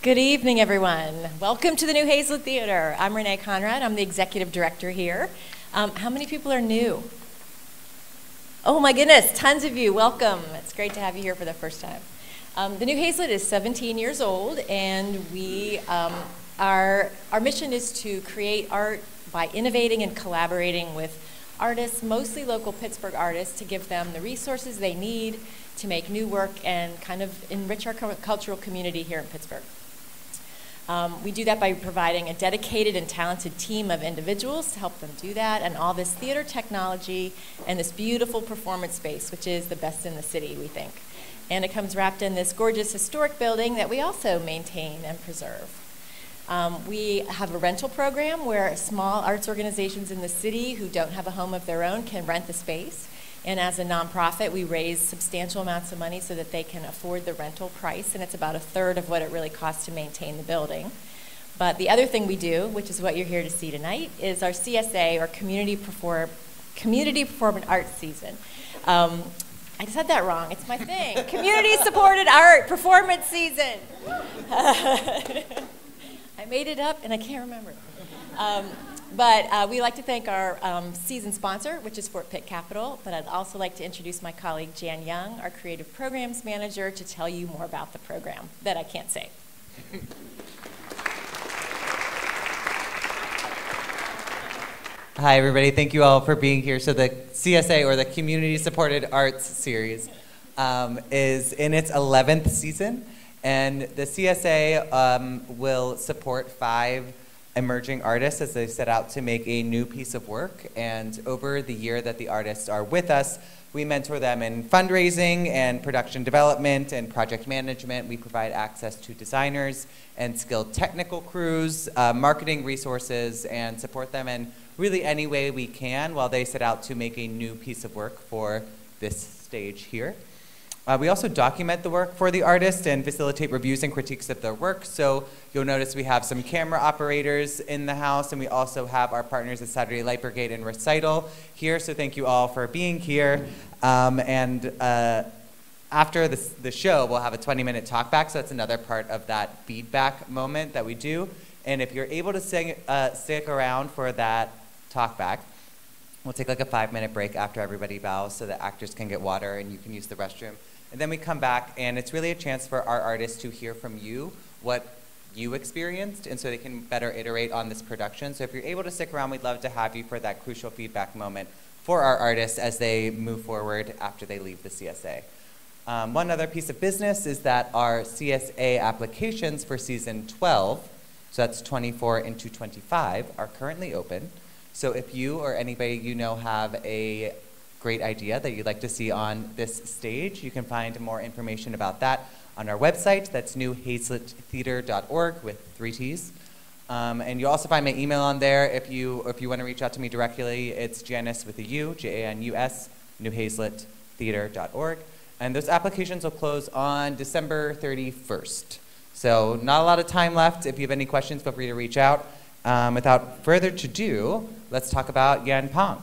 Good evening, everyone. Welcome to the new HAZLETT Theater. I'm Renee Conrad. I'm the executive director here. How many people are new? Oh my goodness, tons of you. Welcome. It's great to have you here for the first time. The new HAZLETT is 17 years old, and our mission is to create art by innovating and collaborating with artists, mostly local Pittsburgh artists, to give them the resources they need to make new work and kind of enrich our cultural community here in Pittsburgh. We do that by providing a dedicated and talented team of individuals to help them do that, and all this theater technology and this beautiful performance space, which is the best in the city, we think. And it comes wrapped in this gorgeous historic building that we also maintain and preserve. We have a rental program where small arts organizations in the city who don't have a home of their own can rent the space. And as a nonprofit, we raise substantial amounts of money so that they can afford the rental price, and it's about a third of what it really costs to maintain the building. But the other thing we do, which is what you're here to see tonight, is our CSA, or Community Performing Arts Season. I said that wrong, it's my thing. Community Supported Art Performance Season. I made it up and I can't remember. But we like to thank our season sponsor, which is Fort Pitt Capital, but I'd also like to introduce my colleague Jan Jong, our creative programs manager, to tell you more about the program that I can't say. Hi everybody, thank you all for being here. So the CSA, or the Community Supported Arts Series, is in its 11th season, and the CSA will support 5 emerging artists as they set out to make a new piece of work. And over the year that the artists are with us, we mentor them in fundraising and production development and project management. We provide access to designers and skilled technical crews, marketing resources, and support them in really any way we can while they set out to make a new piece of work for this stage here. We also document the work for the artist and facilitate reviews and critiques of their work. So you'll notice we have some camera operators in the house, and we also have our partners at Saturday Light Brigade and Recital here. So thank you all for being here. After the show, we'll have a 20-minute talk back. So that's another part of that feedback moment that we do. And if you're able to stick around for that talk back, we'll take like a 5-minute break after everybody bows so that actors can get water and you can use the restroom. And then we come back, and it's really a chance for our artists to hear from you what you experienced, and so they can better iterate on this production. So if you're able to stick around, we'd love to have you for that crucial feedback moment for our artists as they move forward after they leave the CSA. One other piece of business is that our CSA applications for season 12, so that's 24 into 25, are currently open. So if you or anybody you know have a great idea that you'd like to see on this stage, you can find more information about that on our website. That's newhazletttheater.org with 3 T's. And you'll also find my email on there if you want to reach out to me directly. It's Janice with a U, Janus, newhazletttheater.org. And those applications will close on December 31st. So not a lot of time left. If you have any questions, feel free to reach out. Without further ado, let's talk about Yan Pong.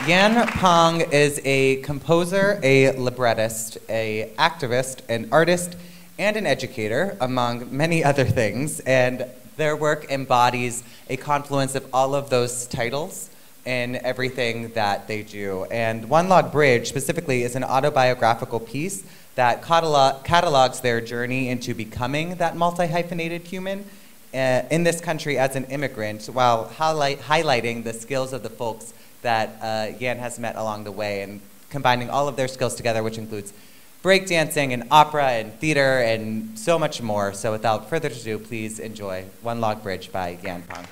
Yan Pong is a composer, a librettist, an activist, an artist, and an educator, among many other things. And their work embodies a confluence of all of those titles in everything that they do. And One Log Bridge, specifically, is an autobiographical piece that catalogs their journey into becoming that multi-hyphenated human in this country as an immigrant, while highlighting the skills of the folks that Yan has met along the way, and combining all of their skills together, which includes breakdancing and opera and theater and so much more. So without further ado, please enjoy One Log Bridge by Yan Pong.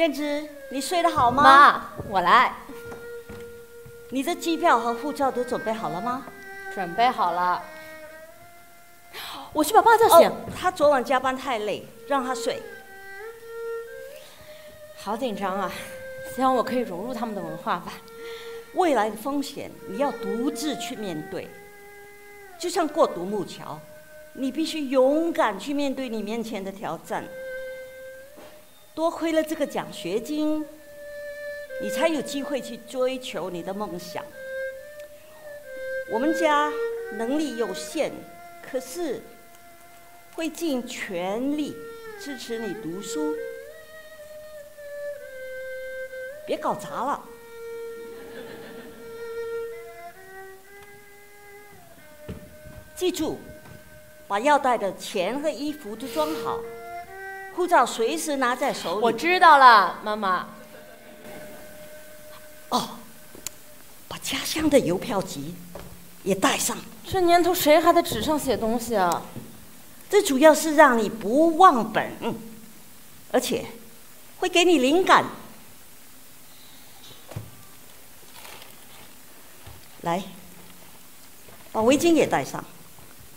燕之，你睡得好吗？妈，我来。你的机票和护照都准备好了吗？准备好了。我去把爸叫醒。哦，他昨晚加班太累，让他睡。好紧张啊！希望我可以融入他们的文化吧。未来的风险你要独自去面对，就像过独木桥，你必须勇敢去面对你面前的挑战。多亏了这个奖学金，你才有机会去追求你的梦想。我们家能力有限，可是会尽全力支持你读书。别搞砸了。记住，把要带的钱和衣服都装好，护照随时拿在手里。我知道了，妈妈。哦，把家乡的邮票集也带上。这年头谁还在纸上写东西啊？这主要是让你不忘本，而且会给你灵感。来，把围巾也带上。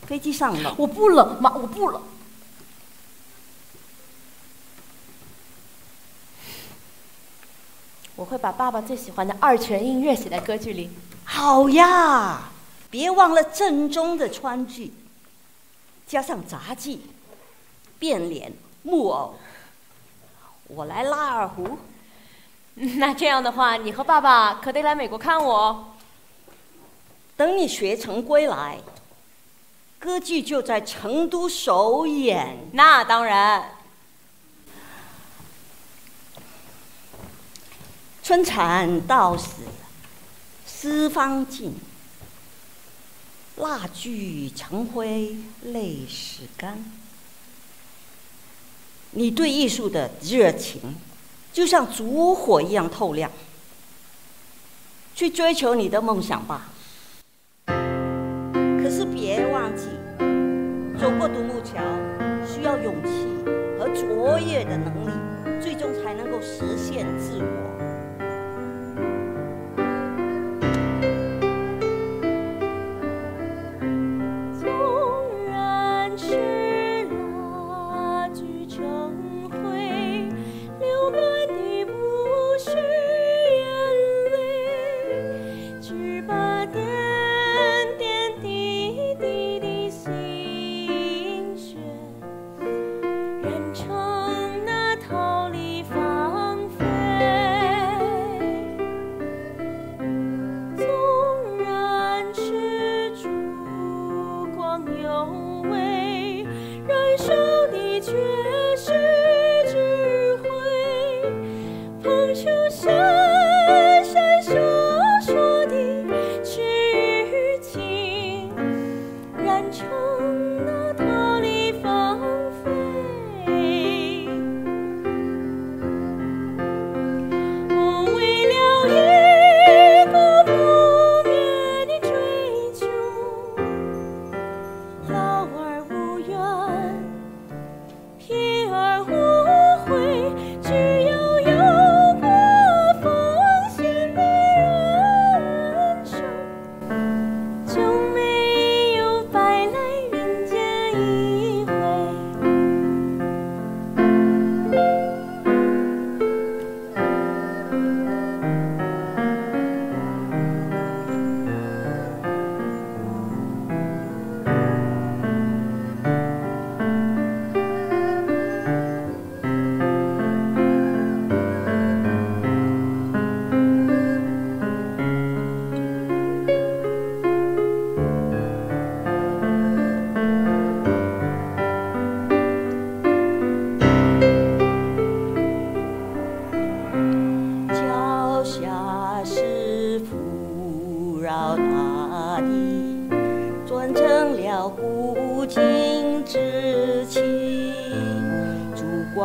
飞机上冷。我不冷，妈，我不冷。我会把爸爸最喜欢的二泉映月写在歌剧里。好呀，别忘了正宗的川剧，加上杂技、变脸、木偶。我来拉二胡。那这样的话，你和爸爸可得来美国看我哦。等你学成归来，歌剧就在成都首演。那当然。春蚕到死丝方尽，蜡炬成灰泪始干。你对艺术的热情就像烛火一样透亮，去追求你的梦想吧。可是别忘记，走过独木桥需要勇气和卓越的能力，最终才能够实现自我。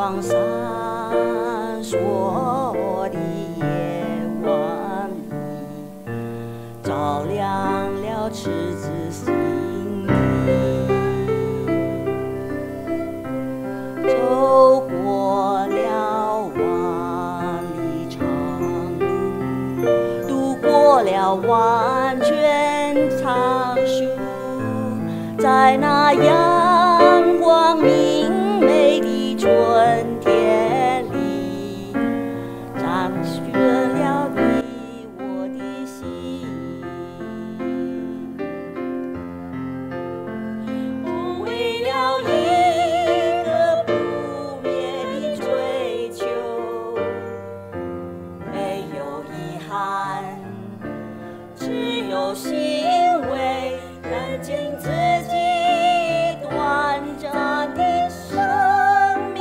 光闪烁的夜晚里，照亮了赤子心里，走过了万里长路，渡过了万卷苍树，在那阳光明媚的春天里，长雪了你我的心。为了一个不灭的追求，没有遗憾，只有欣慰，看见自己短暂的生命，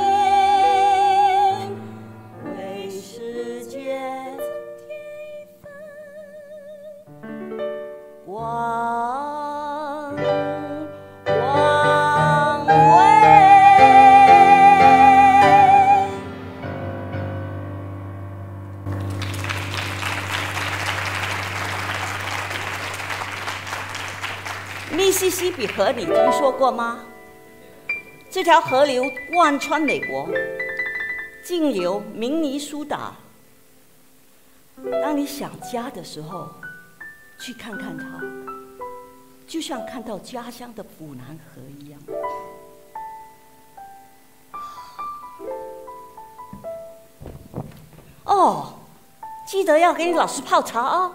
为世界添一份光辉。密西西比河你听说过吗？这条河流贯穿美国，径流明尼苏达。当你想家的时候，去看看它，就像看到家乡的府南河一样。哦，记得要给你老师泡茶哦。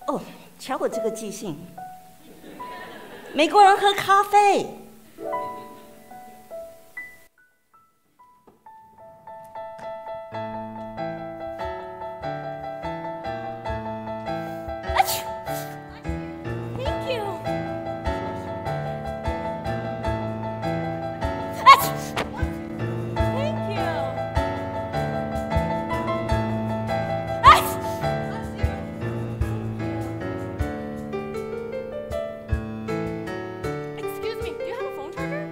哦，瞧我这个记性。美国人喝咖啡。Thank you. Thank you. Excuse me, do you have a phone charger?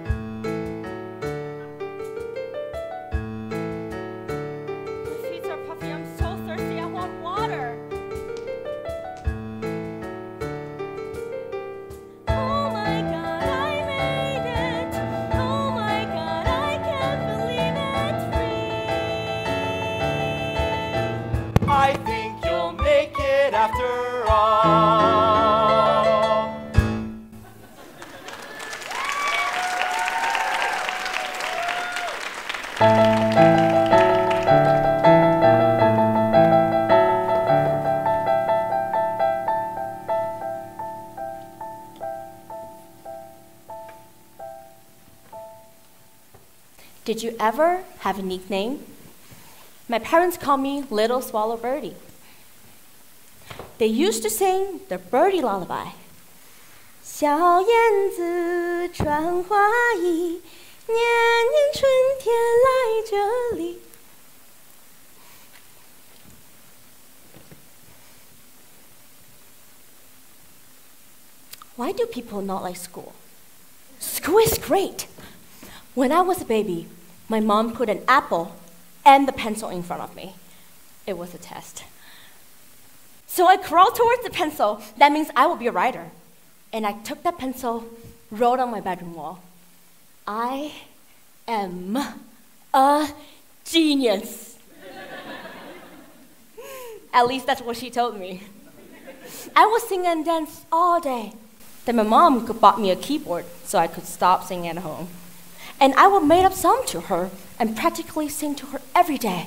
My feet are puffy. I'm so thirsty. I want water. Oh my God, I made it. Oh my God, I can't believe it. Free. I think you'll make it after all. Did you ever have a nickname? My parents called me Little Swallow Birdie. They used to sing the birdie lullaby. 小燕子穿花衣，年年春天来这里。Why do people not like school? School is great. When I was a baby, my mom put an apple and the pencil in front of me. It was a test. So I crawled towards the pencil. That means I will be a writer. And I took that pencil, wrote on my bedroom wall, I am a genius. At least that's what she told me. I would sing and dance all day. Then my mom bought me a keyboard so I could stop singing at home. And I would make up songs to her and practically sing to her every day.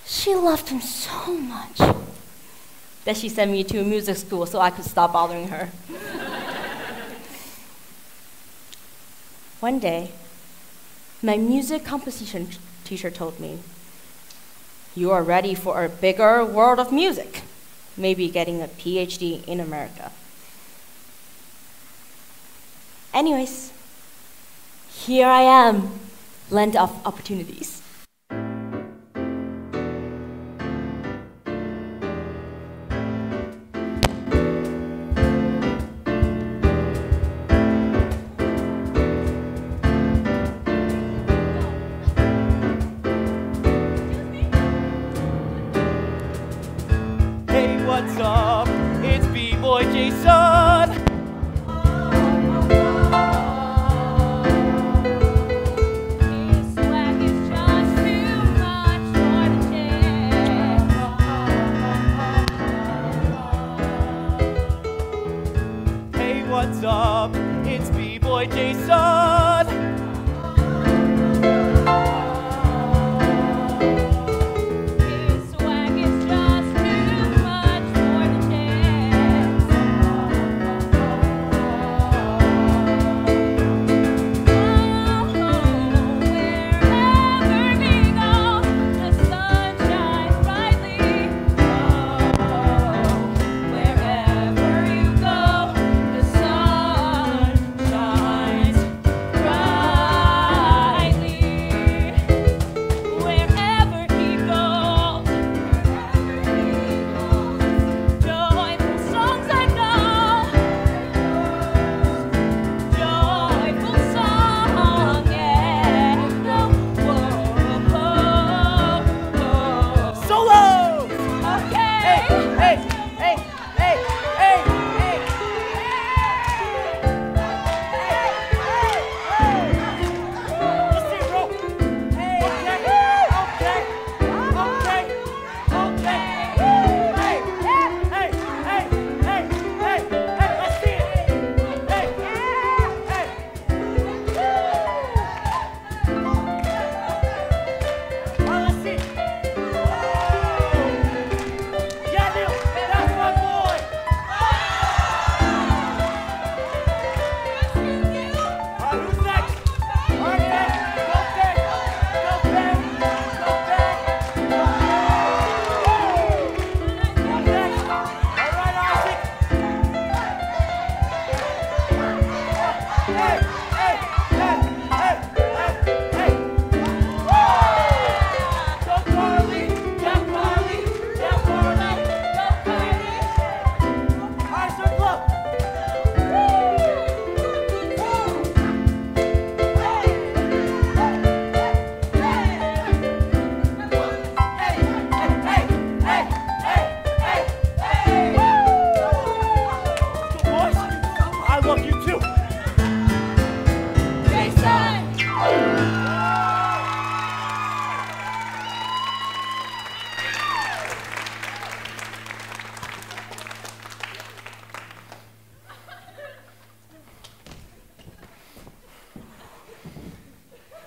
She loved him so much that she sent me to music school so I could stop bothering her. One day, my music composition teacher told me, "You are ready for a bigger world of music, maybe getting a PhD in America." Anyways, here I am, land of opportunities.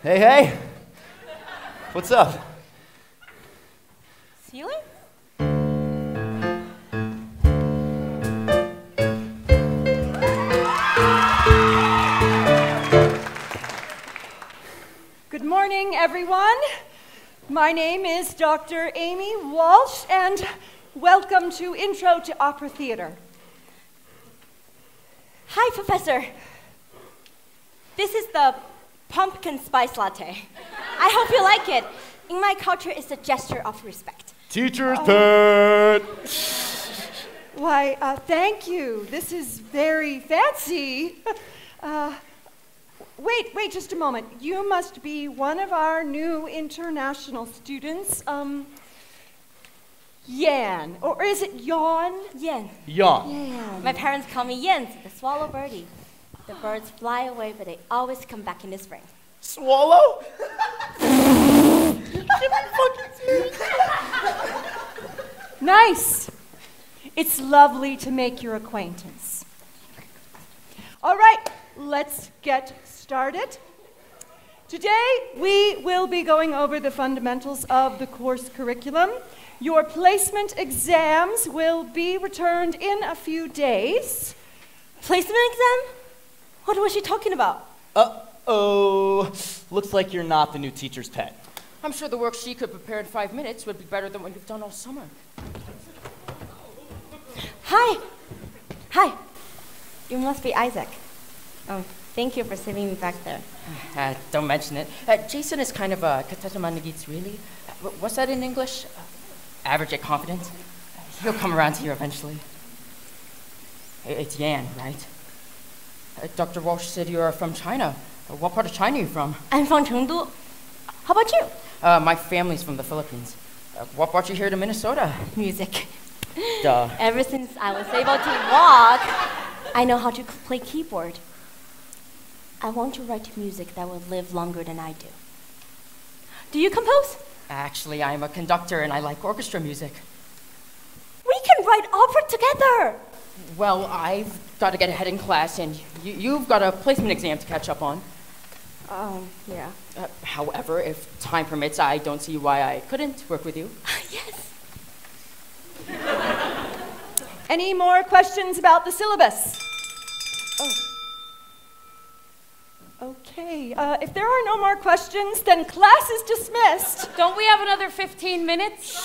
Hey, hey. What's up? Ceiling? Good morning, everyone. My name is Dr. Amy Walsh, and welcome to Intro to Opera Theater. Hi, Professor. This is the pumpkin spice latte. I hope you like it. In my culture, it's a gesture of respect. Teacher's pet. Why, thank you. This is very fancy. Wait just a moment. You must be one of our new international students, Yan, or is it Yawn? Yen. Yawn. My parents call me Yen, the swallow birdie. The birds fly away, but they always come back in the spring. Swallow? Nice. It's lovely to make your acquaintance. All right, let's get started. Today, we will be going over the fundamentals of the course curriculum. Your placement exams will be returned in a few days. Placement exam? What was she talking about? Uh-oh. Looks like you're not the new teacher's pet. I'm sure the work she could prepare in 5 minutes would be better than what you've done all summer. Hi. You must be Isaac. Oh, thank you for saving me back there. Don't mention it. Jason is kind of a katatamanagits, really. What's that in English? Average at confidence. He'll come around here eventually. It's Yan, right? Dr. Walsh said you're from China. What part of China are you from? I'm from Chengdu. How about you? My family's from the Philippines. What brought you here to Minnesota? Music. Duh. Ever since I was able to walk, I know how to play keyboard. I want to write music that will live longer than I do. Do you compose? Actually, I'm a conductor and I like orchestra music. We can write opera together. Well, I've got to get ahead in class and you've got a placement exam to catch up on. Yeah. However, if time permits, I don't see why I couldn't work with you. Yes. Any more questions about the syllabus? Okay, if there are no more questions, then class is dismissed. Don't we have another 15 minutes?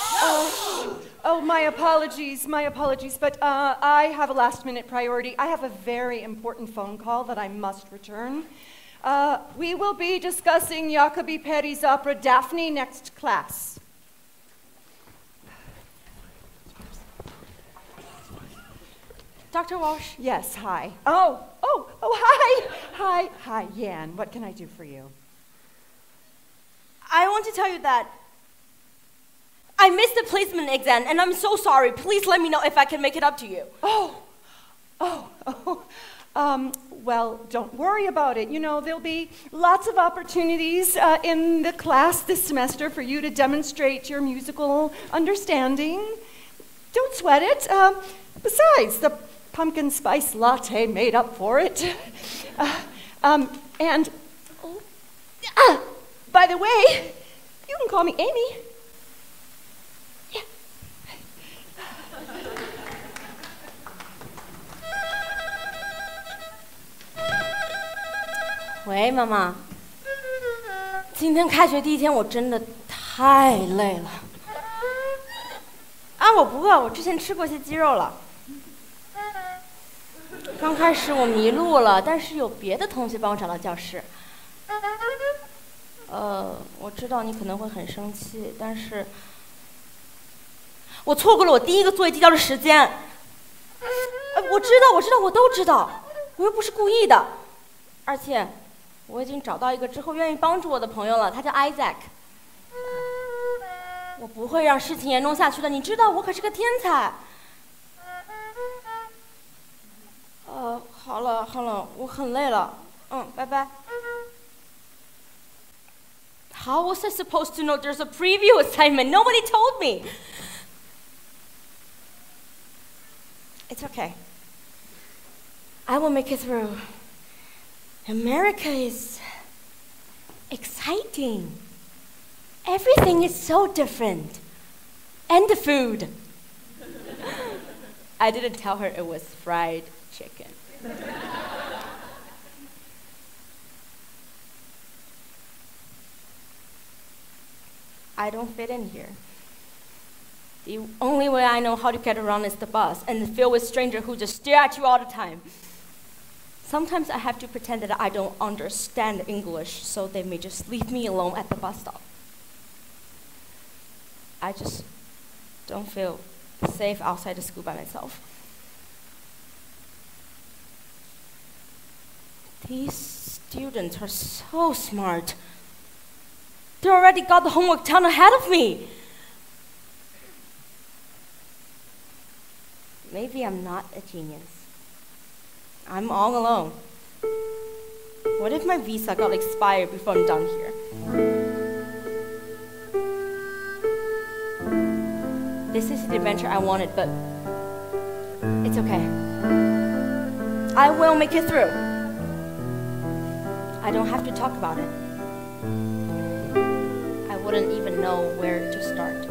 Oh, my apologies, but I have a last-minute priority. I have a very important phone call that I must return. We will be discussing Jacobi Peri's opera Daphne next class. Dr. Walsh? Yes, hi. Oh, hi. Hi, Yan. What can I do for you? I want to tell you that I missed the placement exam, and I'm so sorry. Please let me know if I can make it up to you. Well, don't worry about it. You know, there'll be lots of opportunities in the class this semester for you to demonstrate your musical understanding. Don't sweat it. Besides, the pumpkin spice latte made up for it. By the way, you can call me Amy. Yeah. 喂，妈妈。今天开学第一天，我真的太累了。啊，我不饿，我之前吃过些鸡肉了。刚开始我迷路了，但是有别的同学帮我找到教室。我知道你可能会很生气，但是我错过了我第一个作业递交的时间。我知道，我都知道，我又不是故意的。而且，我已经找到一个之后愿意帮助我的朋友了，他叫 Isaac。我不会让事情严重下去的，你知道，我可是个天才。好了，我很累了。拜拜。How was I supposed to know there's a preview assignment? Nobody told me. It's okay. I will make it through. America is exciting. Everything is so different. And the food. I didn't tell her it was fried chicken. I don't fit in here. The only way I know how to get around is the bus and filled with strangers who just stare at you all the time. Sometimes I have to pretend that I don't understand English, so they may just leave me alone at the bus stop. I just don't feel safe outside the school by myself. These students are so smart. They already got the homework done ahead of me. Maybe I'm not a genius. I'm all alone. What if my visa got expired before I'm done here? This is the adventure I wanted, but it's okay. I will make it through. I don't have to talk about it. I wouldn't even know where to start.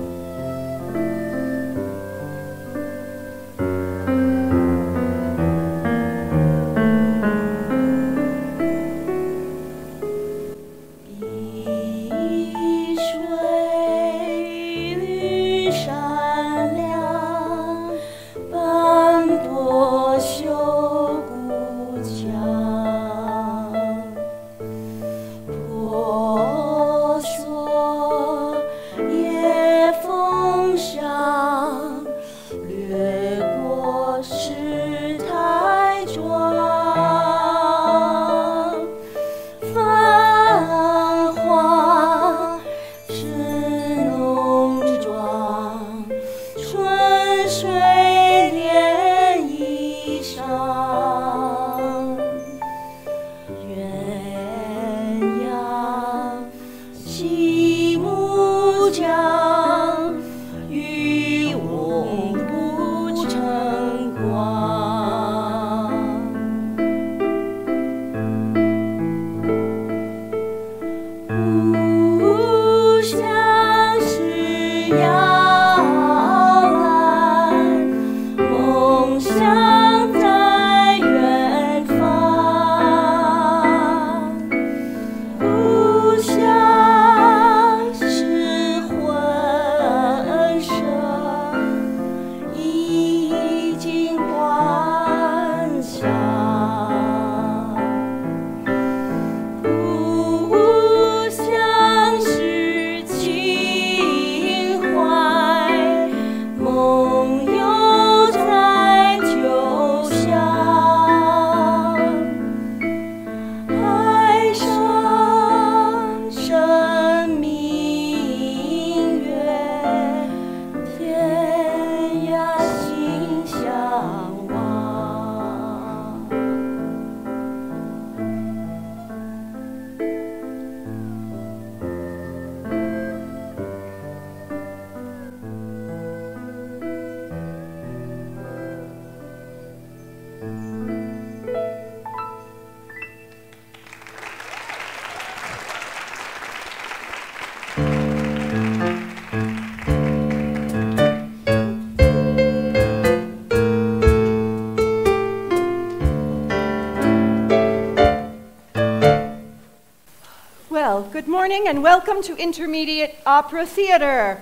Good morning and welcome to Intermediate Opera Theater.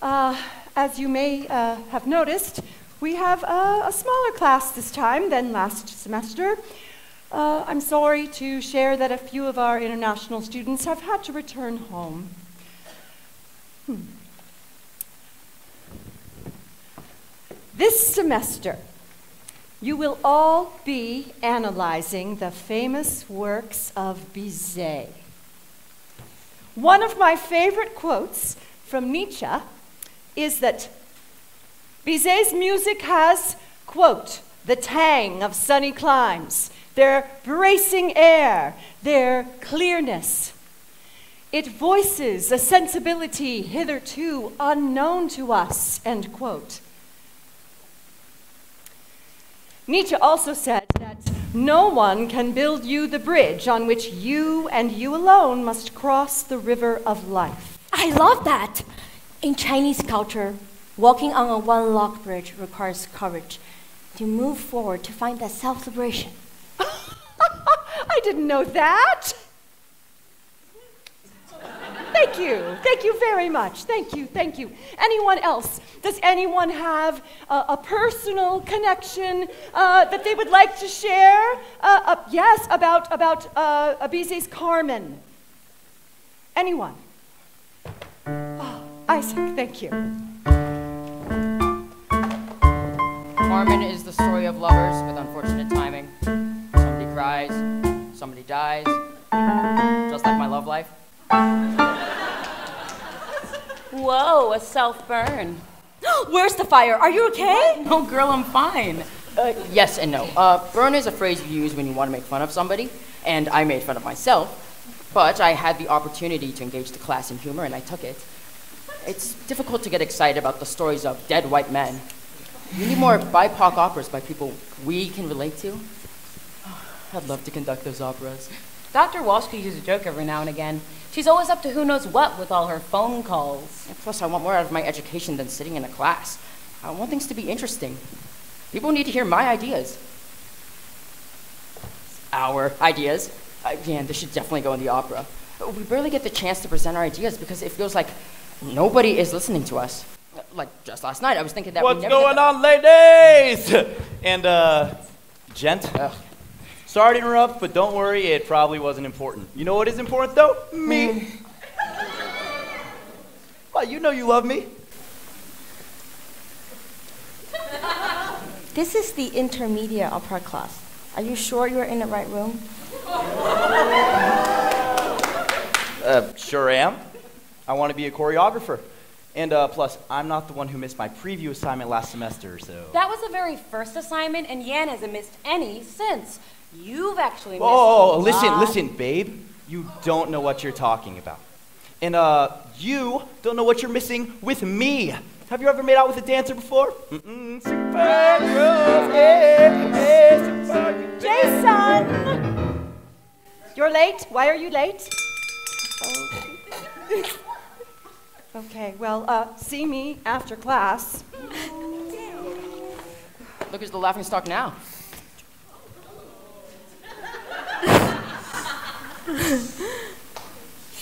As you may have noticed, we have a smaller class this time than last semester. I'm sorry to share that a few of our international students have had to return home. This semester, you will all be analyzing the famous works of Bizet. One of my favorite quotes from Nietzsche is that Bizet's music has, quote, the tang of sunny climes, their bracing air, their clearness. It voices a sensibility hitherto unknown to us, end quote. Nietzsche also said that No one can build you the bridge on which you and you alone must cross the river of life. I love that. In Chinese culture, walking on a one-log bridge requires courage to move forward to find that self-liberation. I didn't know that. Thank you. Thank you very much. Thank you. Thank you. Anyone else? Does anyone have a personal connection that they would like to share? Yes, about Abise's Carmen. Anyone? Oh, Isaac, thank you. Carmen is the story of lovers with unfortunate timing. Somebody cries, somebody dies, just like my love life. Whoa, a self-burn. Where's the fire? Are you okay? No, girl, I'm fine. Yes and no. Burn is a phrase you use when you want to make fun of somebody, and I made fun of myself, but I had the opportunity to engage the class in humor, and I took it. It's difficult to get excited about the stories of dead white men. We need more BIPOC operas by people we can relate to. I'd love to conduct those operas. Dr. Walsh could use a joke every now and again. She's always up to who knows what with all her phone calls. And plus, I want more out of my education than sitting in a class. I want things to be interesting. People need to hear my ideas. Our ideas. Yeah, this should definitely go in the opera. We barely get the chance to present our ideas because it feels like nobody is listening to us. Like just last night, I was thinking that What's going on, ladies? And, gent? Sorry to interrupt, but don't worry, it probably wasn't important. You know what is important, though? Me. Well, you know you love me. This is the intermediate opera class. Are you sure you're in the right room? Sure am. I want to be a choreographer. And plus, I'm not the one who missed my preview assignment last semester, so... That was the very first assignment, and Yan hasn't missed any since. You've actually missed Oh, a listen, lot. listen, babe. You don't know what you're talking about. And, you don't know what you're missing with me. Have you ever made out with a dancer before? Super groove, yeah, super. Jason! You're late? Why are you late? Okay, well, see me after class. Look who's the laughing stock now.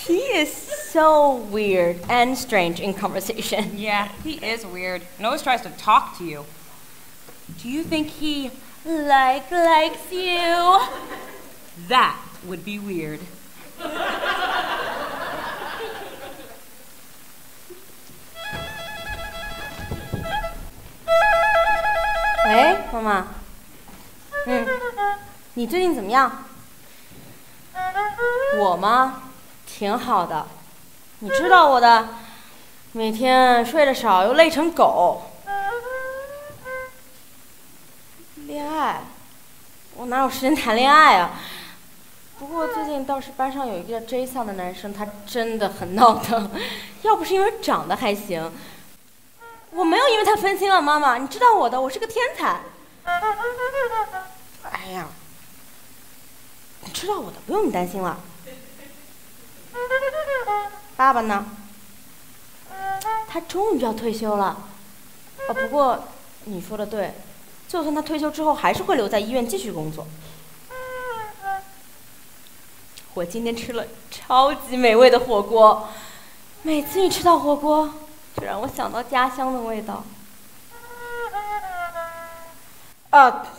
He is so weird and strange in conversation. Yeah, he is weird and always tries to talk to you. Do you think he likes you? That would be weird. 喂，妈妈。你最近怎么样？我吗？挺好的。你知道我的，每天睡得少又累成狗。恋爱？我哪有时间谈恋爱啊？不过最近倒是班上有一个叫 Jason 的男生，他真的很闹腾。要不是因为长得还行。 我没有因为他分心了，妈妈，你知道我的，我是个天才。哎呀，你知道我的，不用你担心了。爸爸呢？他终于要退休了。不过你说的对，就算他退休之后，还是会留在医院继续工作。我今天吃了超级美味的火锅，每次一吃到火锅。 这让我想到家乡的味道。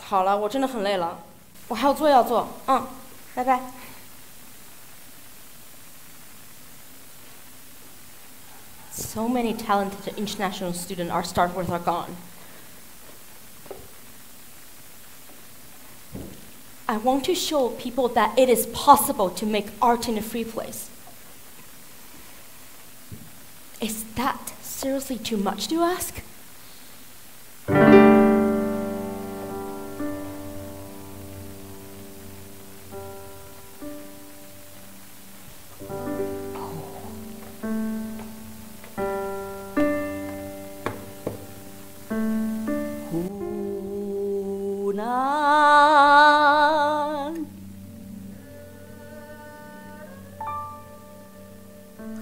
好了，我真的很累了，我还有作业要做。拜拜。So many talented international students our Starworth are gone. I want to show people that it is possible to make art in a free place. Is that seriously too much to ask?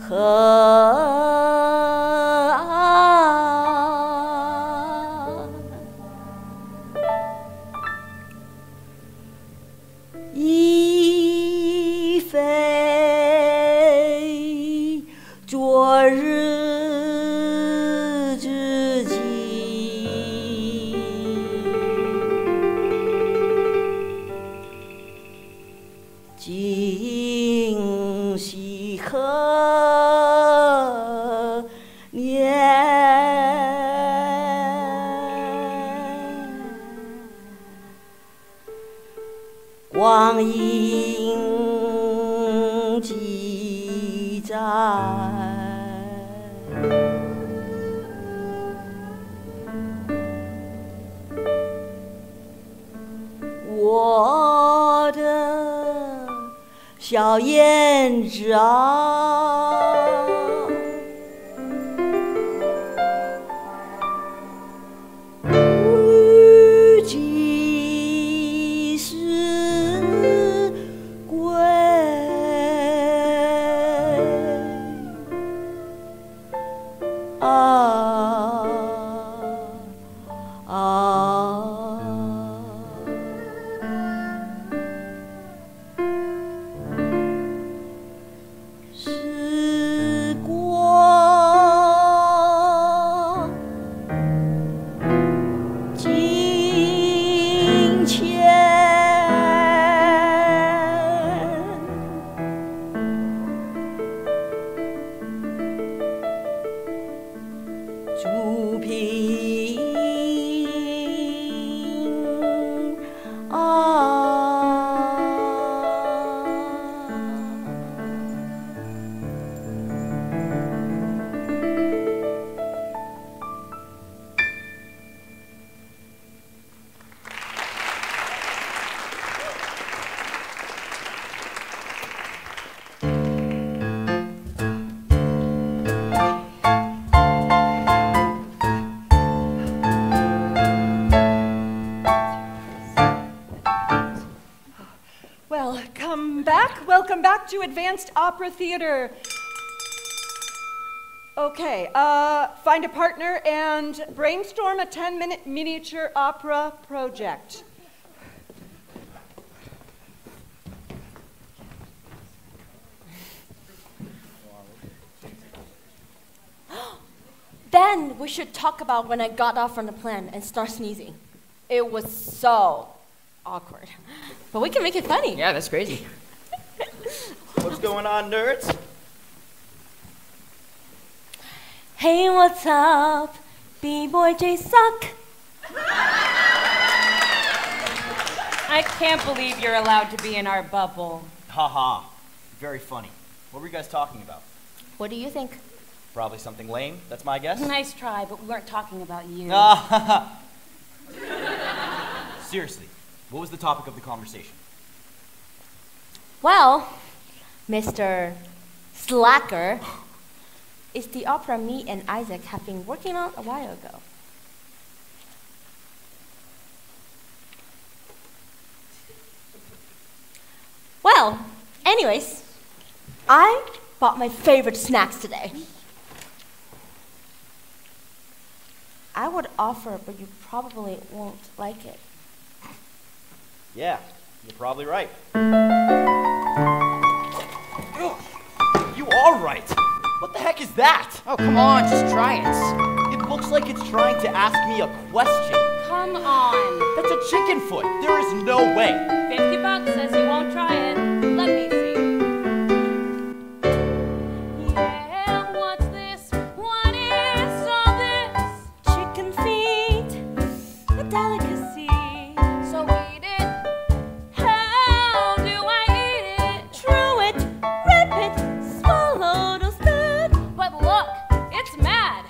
河岸，一飞昨日之际，今夕何年？光阴几载，我的小燕子啊，几时归？时光金钱，主平Welcome back to Advanced Opera Theater. Okay, find a partner and brainstorm a 10-minute miniature opera project. Then we should talk about when I got off from the plane and start sneezing. It was so awkward. But we can make it funny. Yeah, that's crazy. What's going on, nerds? Hey, what's up? B-boy J suck. I can't believe you're allowed to be in our bubble. Haha. Very funny. What were you guys talking about? What do you think? Probably something lame. That's my guess. Nice try, but we weren't talking about you. Seriously, what was the topic of the conversation? Well, Mr. Slacker, it's the opera me and Isaac have been working on a while ago. Well, anyways, I bought my favorite snacks today. I would offer, but you probably won't like it. Yeah, you're probably right. You are right. What the heck is that? Oh, come on, just try it. It looks like it's trying to ask me a question. Come on. That's a chicken foot. There is no way. $50 says you won't try it. Let me see. Yeah, what's this? What is all this? Chicken feet, a delicacy. So eat it. How do I eat it? Chew it, rip it, swallow the spit. But look, it's mad.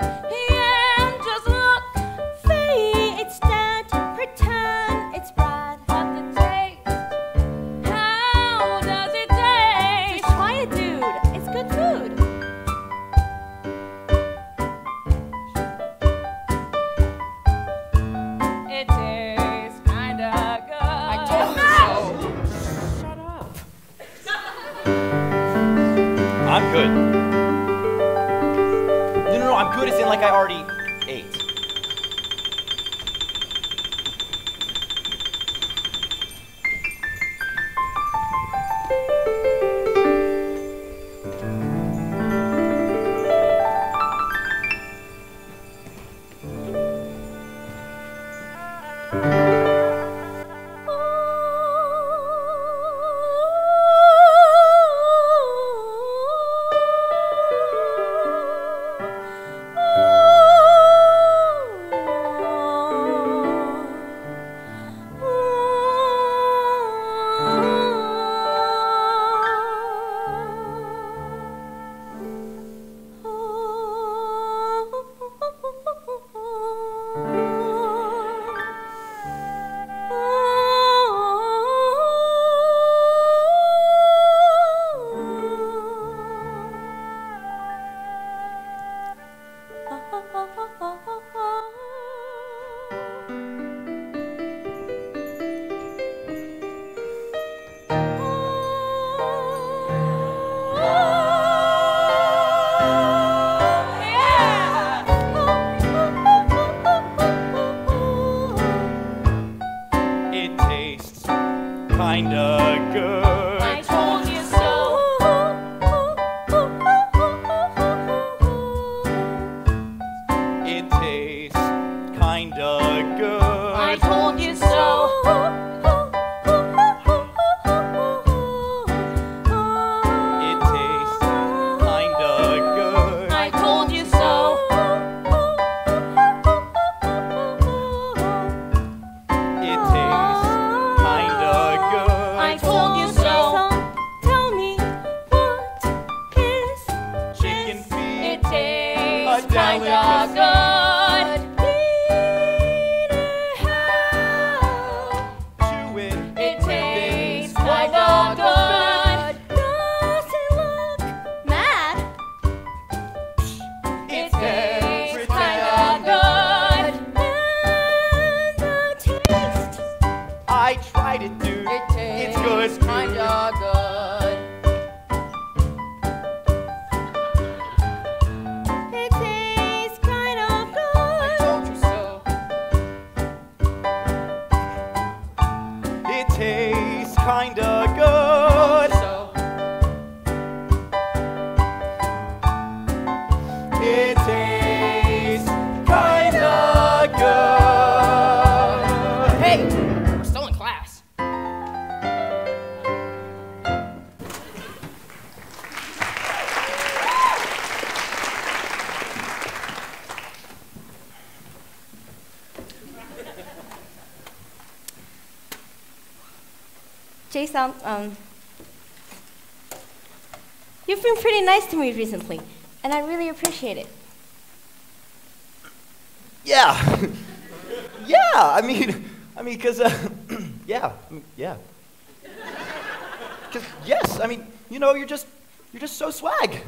Yeah, just look. Faye, it's dead. Pretend it's Brad. But the taste, how does it taste? Just try it, dude. It's good food. It tastes kinda good. I told you so. Shut up. I'm good. I'm good as in like I already ate. Jason, you've been pretty nice to me recently, and I really appreciate it. Yeah. Yeah, I mean, because, yeah. Because, yes, I mean, you know, you're just so swag.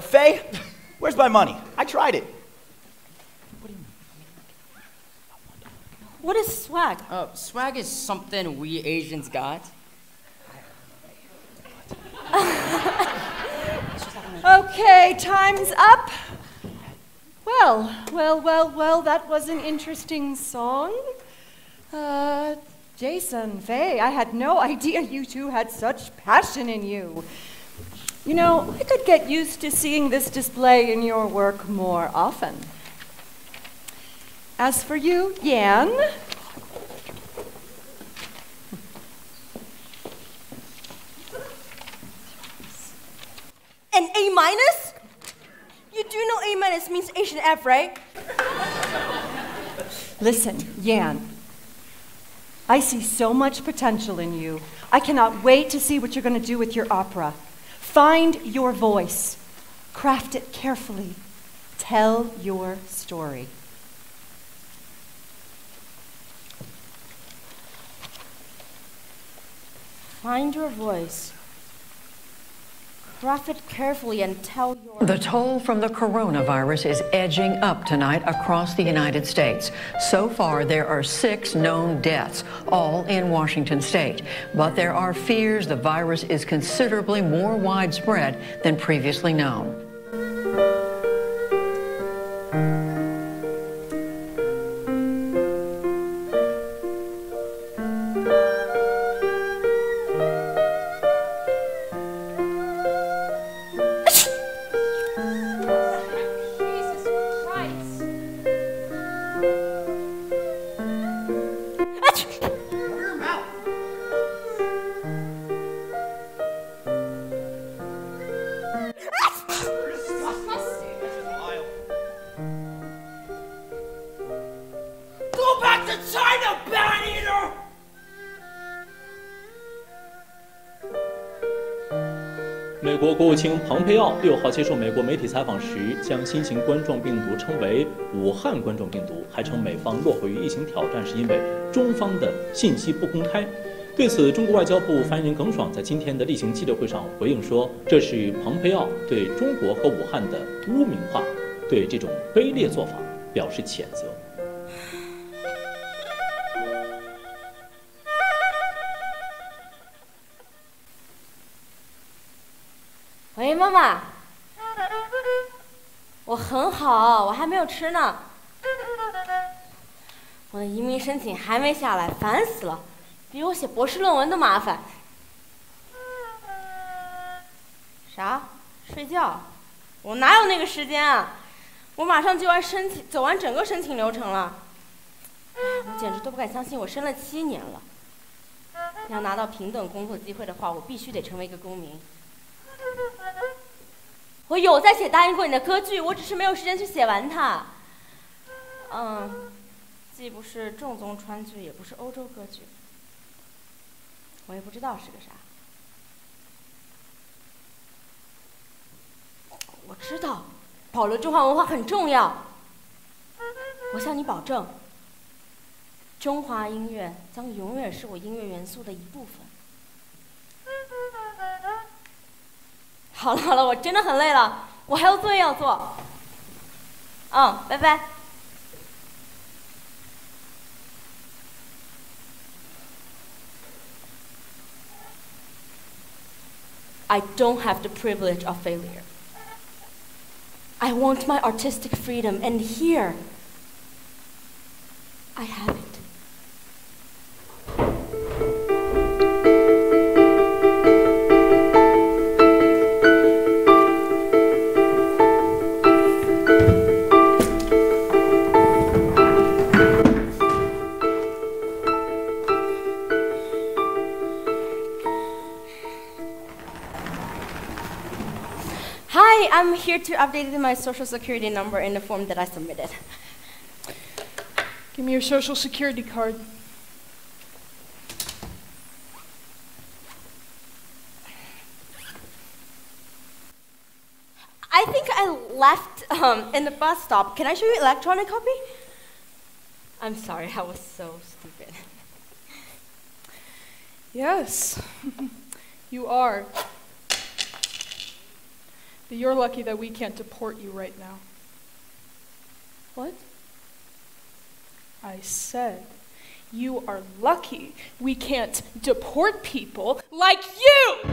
Faye, where's my money? I tried it. What is swag? Swag is something we Asians got. Okay, time's up. Well, that was an interesting song. Jason, Faye, I had no idea you two had such passion in you. You know, I could get used to seeing this display in your work more often. As for you, Yan, an A minus? You do know A minus means Asian F, right? listen, Yan, I see so much potential in you. I cannot wait to see what you're going to do with your opera. Find your voice, craft it carefully, tell your story. Find your voice. Craft it carefully and tell your... The toll from the coronavirus is edging up tonight across the United States. So far, there are 6 known deaths, all in Washington state. But there are fears the virus is considerably more widespread than previously known. the China bad eater! 美国国务卿蓬佩奥6号接受美国媒体采访时，将新型冠状病毒称为“武汉冠状病毒”，还称美方落后于疫情挑战是因为中方的信息不公开。对此，中国外交部发言人耿爽在今天的例行记者会上回应说，这是蓬佩奥对中国和武汉的污名化，对这种卑劣做法表示谴责。 喂，妈妈，我很好，我还没有吃呢。我的移民申请还没下来，烦死了，比我写博士论文都麻烦。啥？睡觉？我哪有那个时间啊？我马上就要走完整个申请流程了。我简直都不敢相信，我生了7年了。要拿到平等工作机会的话，我必须得成为一个公民。 我有在写答应过你的歌剧，我只是没有时间去写完它。既不是正宗川剧，也不是欧洲歌剧，我也不知道是个啥。我知道，保留中华文化很重要。我向你保证，中华音乐将永远是我音乐元素的一部分。 好了好了，我真的很累了，我还有作业要做。拜拜。I don't have the privilege of failure. I want my artistic freedom, and here, I have it. I'm here to update my social security number in the form that I submitted. Give me your social security card. I think I left in the bus stop. Can I show you electronic copy? I'm sorry, I was so stupid. Yes, you are. But you're lucky that we can't deport you right now. What? I said, you are lucky we can't deport people like you!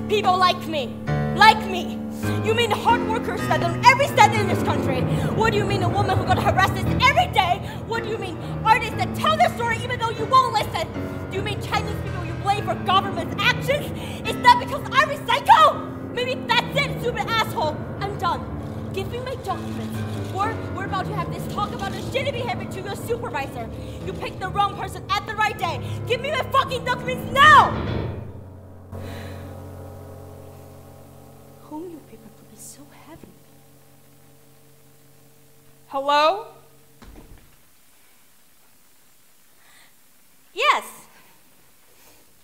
People like me! Like me! You mean hard workers that on every standard in this country? What do you mean a woman who got harassed every day? What do you mean artists that tell their story even though you won't listen? Do you mean Chinese people you blame for government's actions? Is that because I recycle? Maybe that's it, stupid asshole. I'm done. Give me my documents. Or we're about to have this talk about the shitty behavior to your supervisor. You picked the wrong person at the right day. Give me my fucking documents now! Home your paper could be so heavy. Hello? Yes.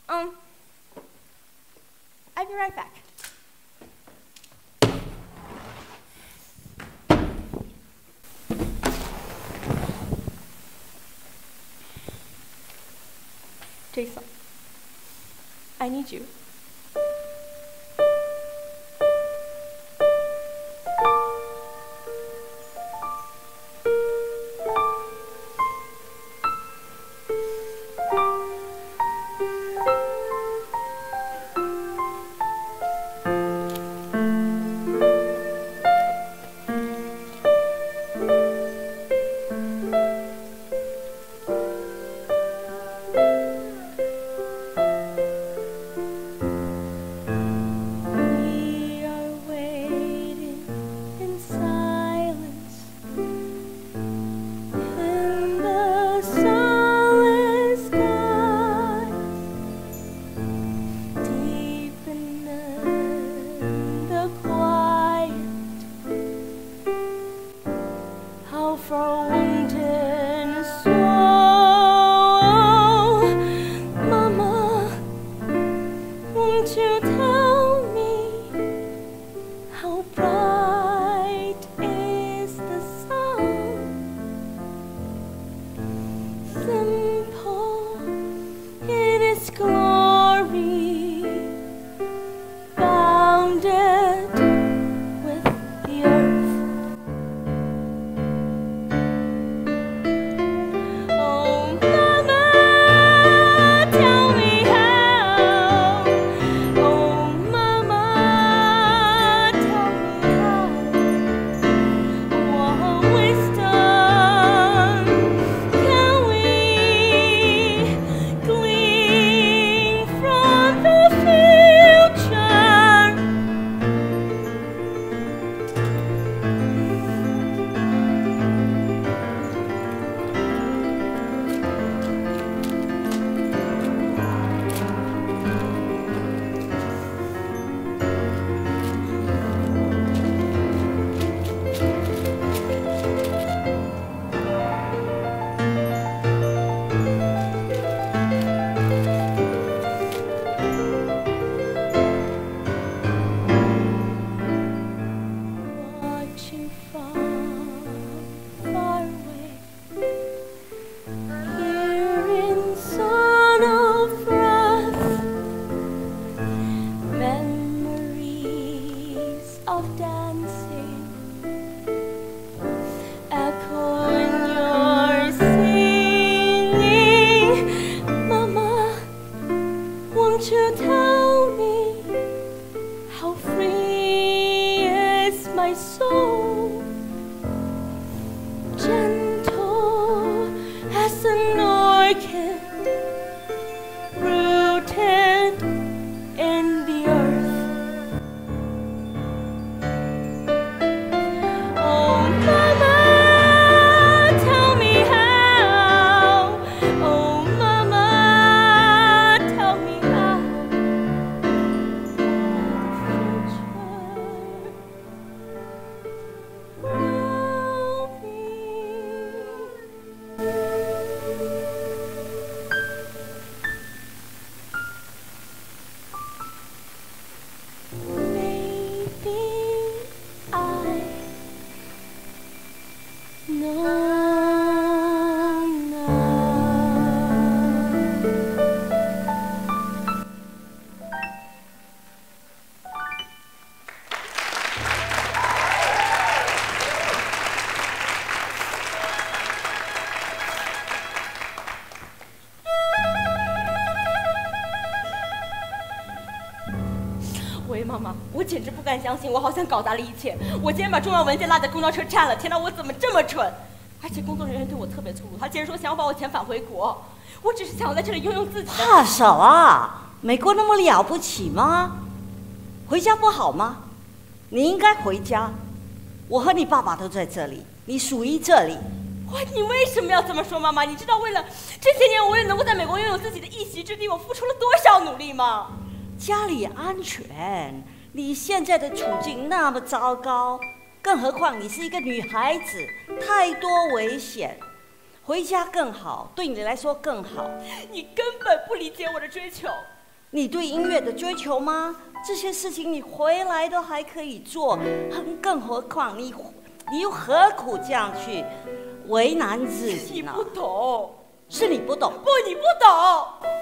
I'll be right back. Jason, I need you. of dancing echo in your singing. Mama, won't you tell me how free is my soul? Gentle as an orchid rooted in the earth. Oh, Mama, tell me how. Oh, Mama, tell me how. Maybe I know now. 喂，妈妈，我简直不敢相信，我好像搞砸了一切。我竟然把重要文件落在公交车站了！天哪，我怎么这么蠢？而且工作人员对我特别粗鲁，他竟然说想要把我钱返回国。我只是想要在这里拥有自己的。大嫂啊，美国那么了不起吗？回家不好吗？你应该回家。我和你爸爸都在这里，你属于这里。哇，你为什么要这么说，妈妈？你知道为了这些年我也能够在美国拥有自己的一席之地，我付出了多少努力吗？家里安全，你现在的处境那么糟糕，更何况你是一个女孩子，太多危险。回家更好，对你来说更好。你根本不理解我的追求。你对音乐的追求吗？这些事情你回来都还可以做，更何况你又何苦这样去为难自己呢？你不懂，是你不懂。不，你不懂。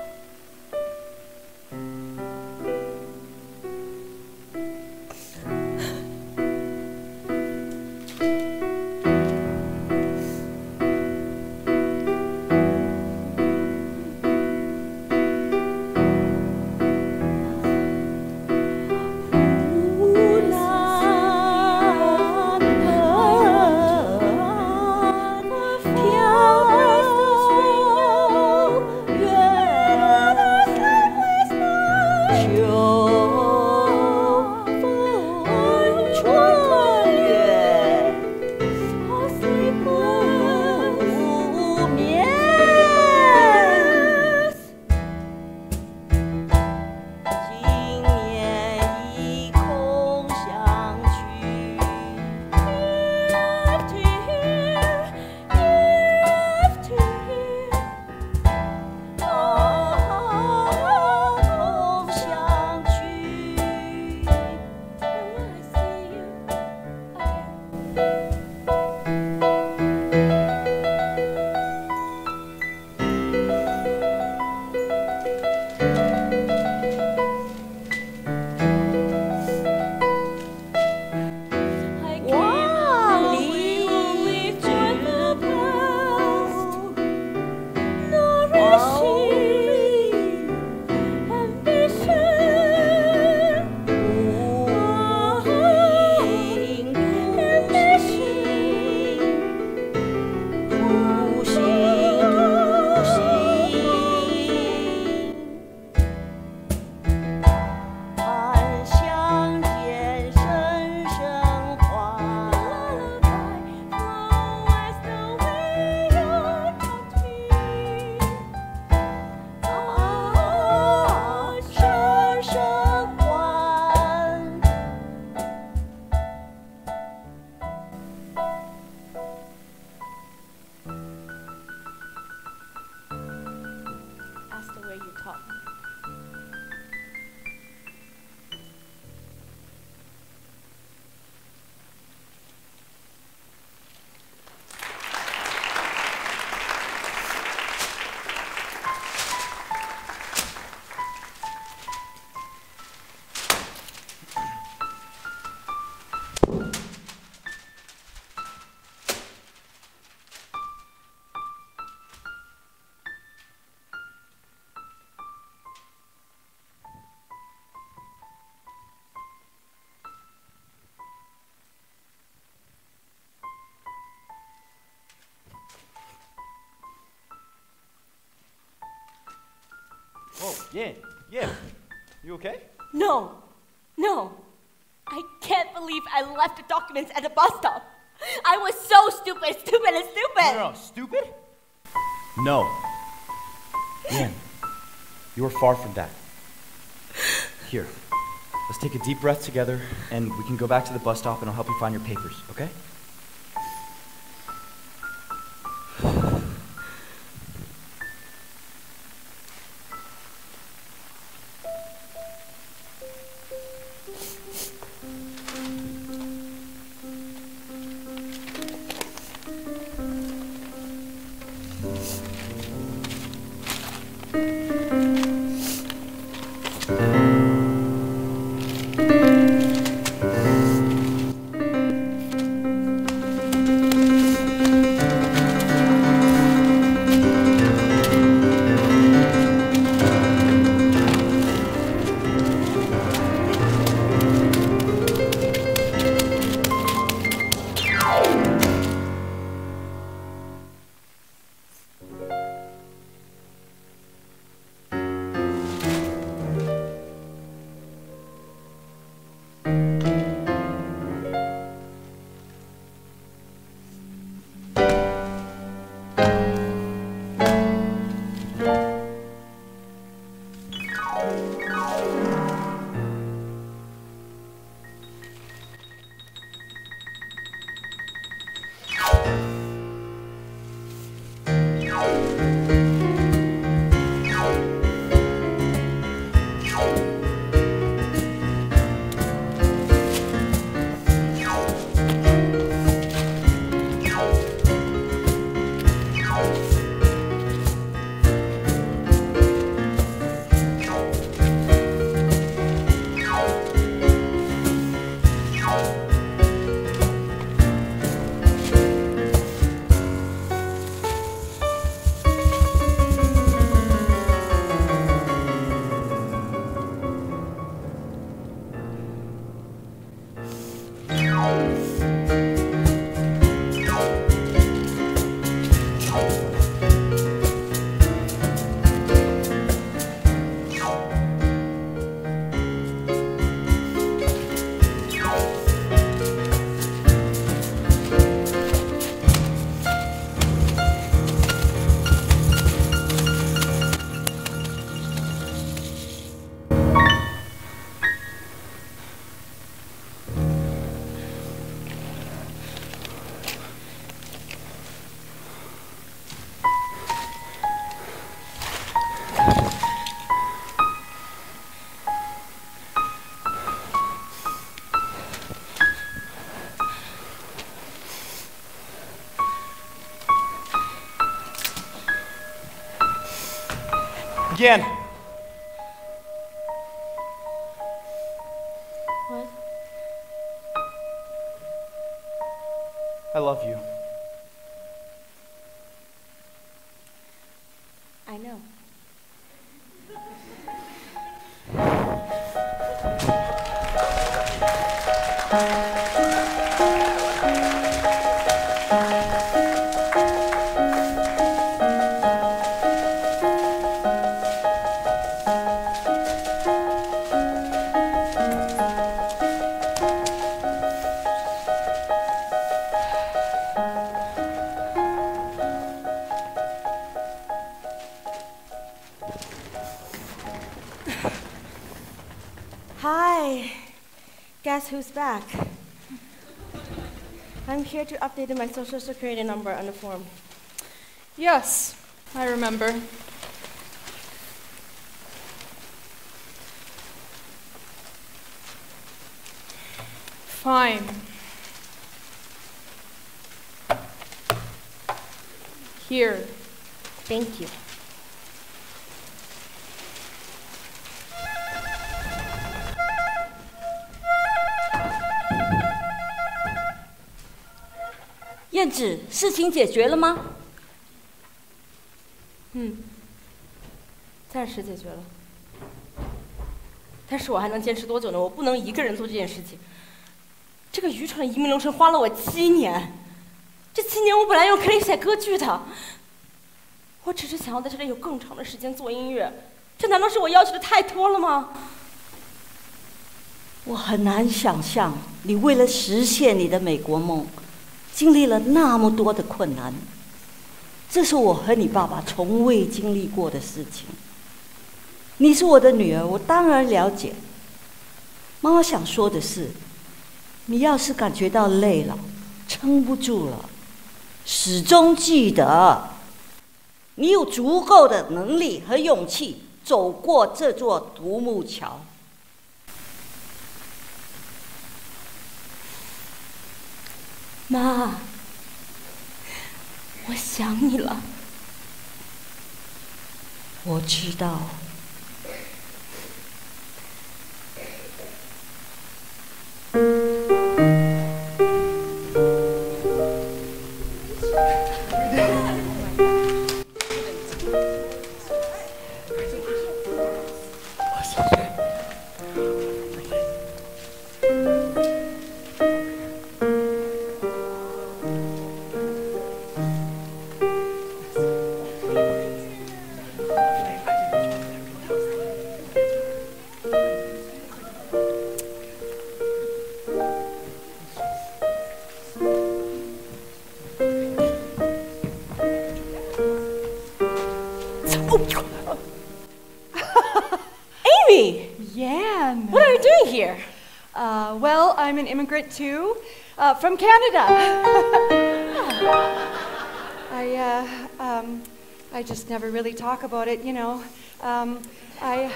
飘 Yeah. You okay? No. I can't believe I left the documents at the bus stop. I was so stupid. No, stupid? No. Yen, you are far from that. Here, let's take a deep breath together, and we can go back to the bus stop, and I'll help you find your papers, okay? Again. What? I love you. I know. Hi. Guess who's back? I'm here to update my social security number on the form. Yes, I remember. Fine. Here. Thank you.燕子，事情解决了吗？暂时解决了。但是我还能坚持多久呢？我不能一个人做这件事情。这个愚蠢的移民流程花了我7年，这7年我本来用可以写歌剧的，我只是想要在这里有更长的时间做音乐，这难道是我要求的太多了吗？我很难想象你为了实现你的美国梦，经历了那么多的困难。这是我和你爸爸从未经历过的事情。你是我的女儿，我当然了解。妈妈想说的是，你要是感觉到累了，撑不住了，始终记得，你有足够的能力和勇气走过这座独木桥。妈，我想你了。我知道。Well, I'm an immigrant too, from Canada. I just never really talk about it, you know. I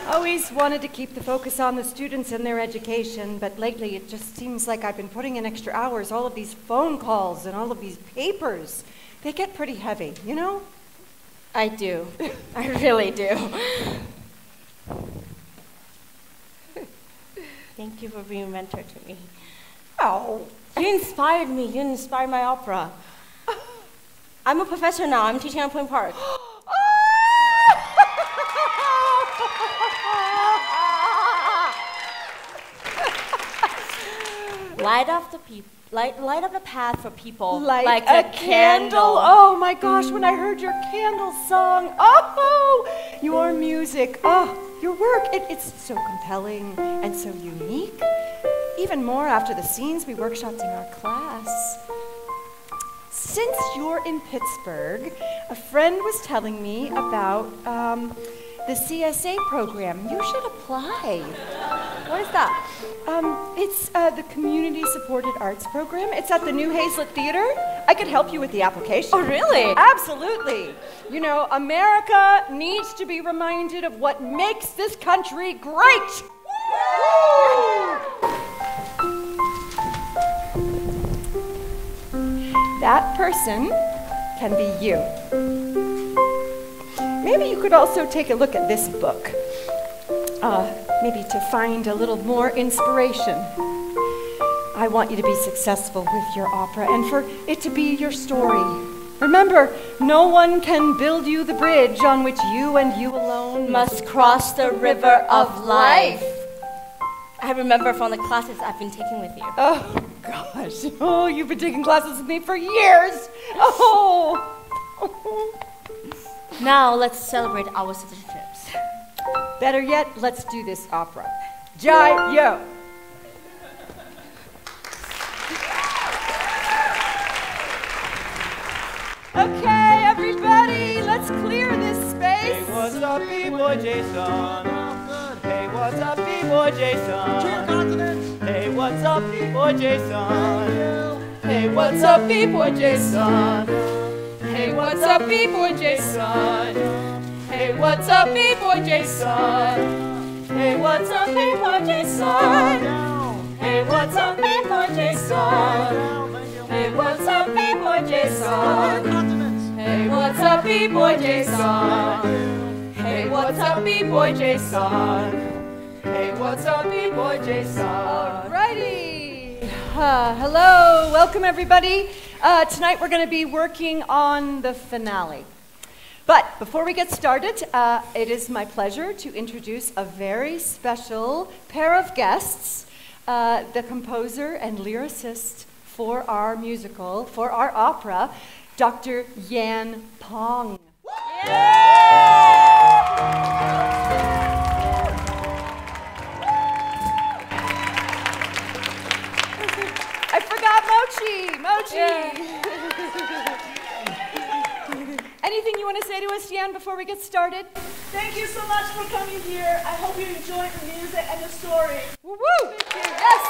always wanted to keep the focus on the students and their education, but lately it just seems like I've been putting in extra hours, all of these phone calls and all of these papers. They get pretty heavy, you know? I do. I really do. Thank you for being a mentor to me. Oh. You inspired me. You inspired my opera. I'm a professor now. I'm teaching at Point Park. Light up the path for people like a candle. Oh my gosh, when I heard your candle song, oh, your music, oh, your work, it's so compelling and so unique. Even more after the scenes we workshopped in our class. Since you're in Pittsburgh, a friend was telling me about the CSA program. You should apply. What is that? It's the Community Supported Arts Program. It's at the New HAZLETT Theater. I could help you with the application. Oh, really? Absolutely. You know, America needs to be reminded of what makes this country great. That person can be you. Maybe you could also take a look at this book. Maybe to find a little more inspiration. I want you to be successful with your opera and for it to be your story. Remember, no one can build you the bridge on which you and you alone must cross the river of life. I remember from the classes I've been taking with you. Oh, gosh. Oh, you've been taking classes with me for years. Oh. Now let's celebrate our citizenships. Better yet, let's do this opera. Jai-yo! Okay, everybody, let's clear this space. Hey, what's up, B-boy Jason? Hey, what's up, B-boy Jason? Hey, what's up, B-boy Jason? Hey, what's up, B-boy Jason? Hey, what's up, B-boy Jason? Hey, what's up, B-boy Jason? Hey, what's up, B-boy Jason? Hey, what's up, B-boy Jason? Hey, what's up, B-boy Jason? Hey, what's up, B-boy Jason? Hey, what's up, B-boy Jason? Hey, what's up, B-boy Jason? Alrighty. Hello, welcome everybody. Tonight we're going to be working on the finale. But before we get started, it is my pleasure to introduce a very special pair of guests, the composer and lyricist for our musical, for our opera, Dr. Yan Pong. Yay! Anything you want to say to us, Jan, before we get started? Thank you so much for coming here. I hope you enjoyed the music and the story. Woo-woo! Yes!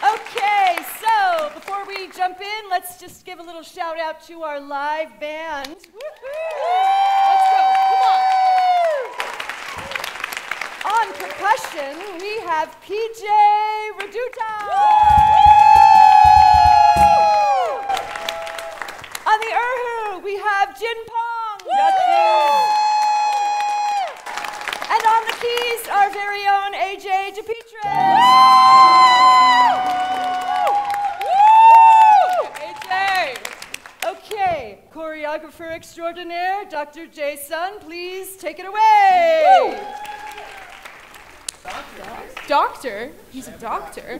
Okay, so before we jump in, let's just give a little shout out to our live band. Let's go, come on. On percussion, we have PJ Reduta. On the erhu, we have Jin Pong. And on the keys, our very own AJ DePitre. AJ. Okay, choreographer extraordinaire, Dr. Jason, please take it away. Doctor? He's a doctor.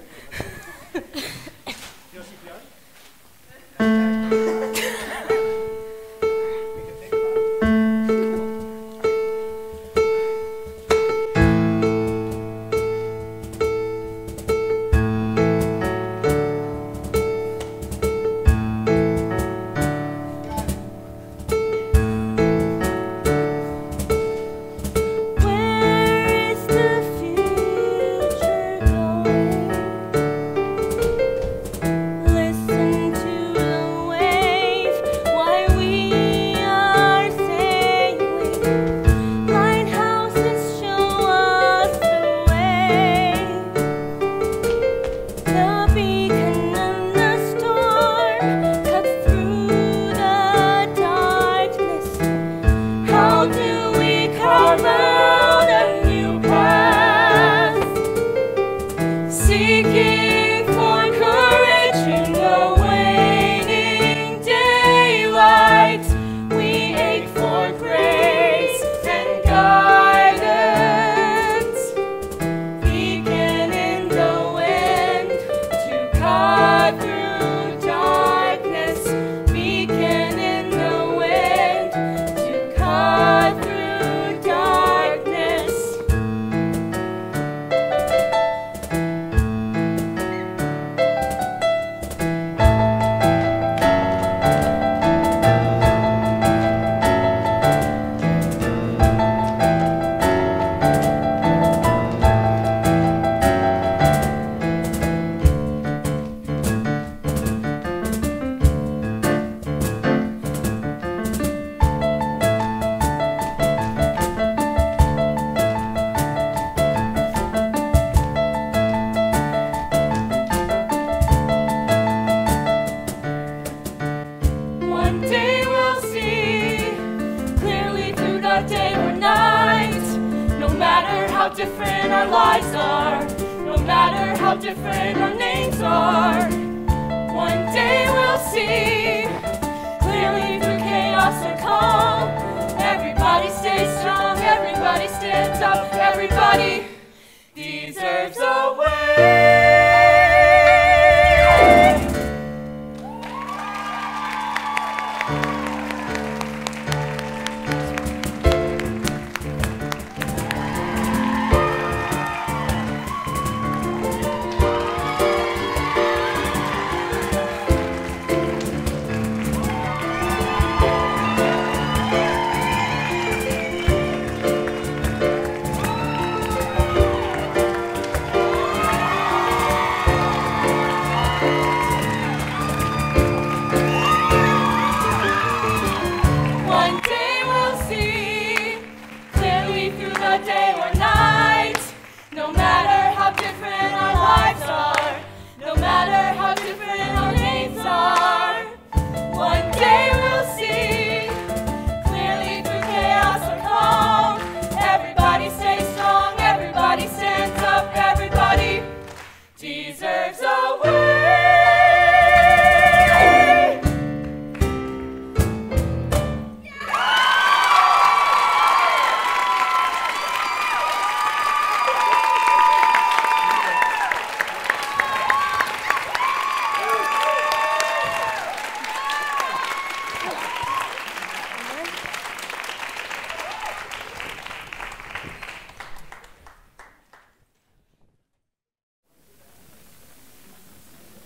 different our lives are, no matter how different our names are. One day we'll see clearly through chaos or calm. Everybody stays strong, everybody stands up, everybody deserves a way.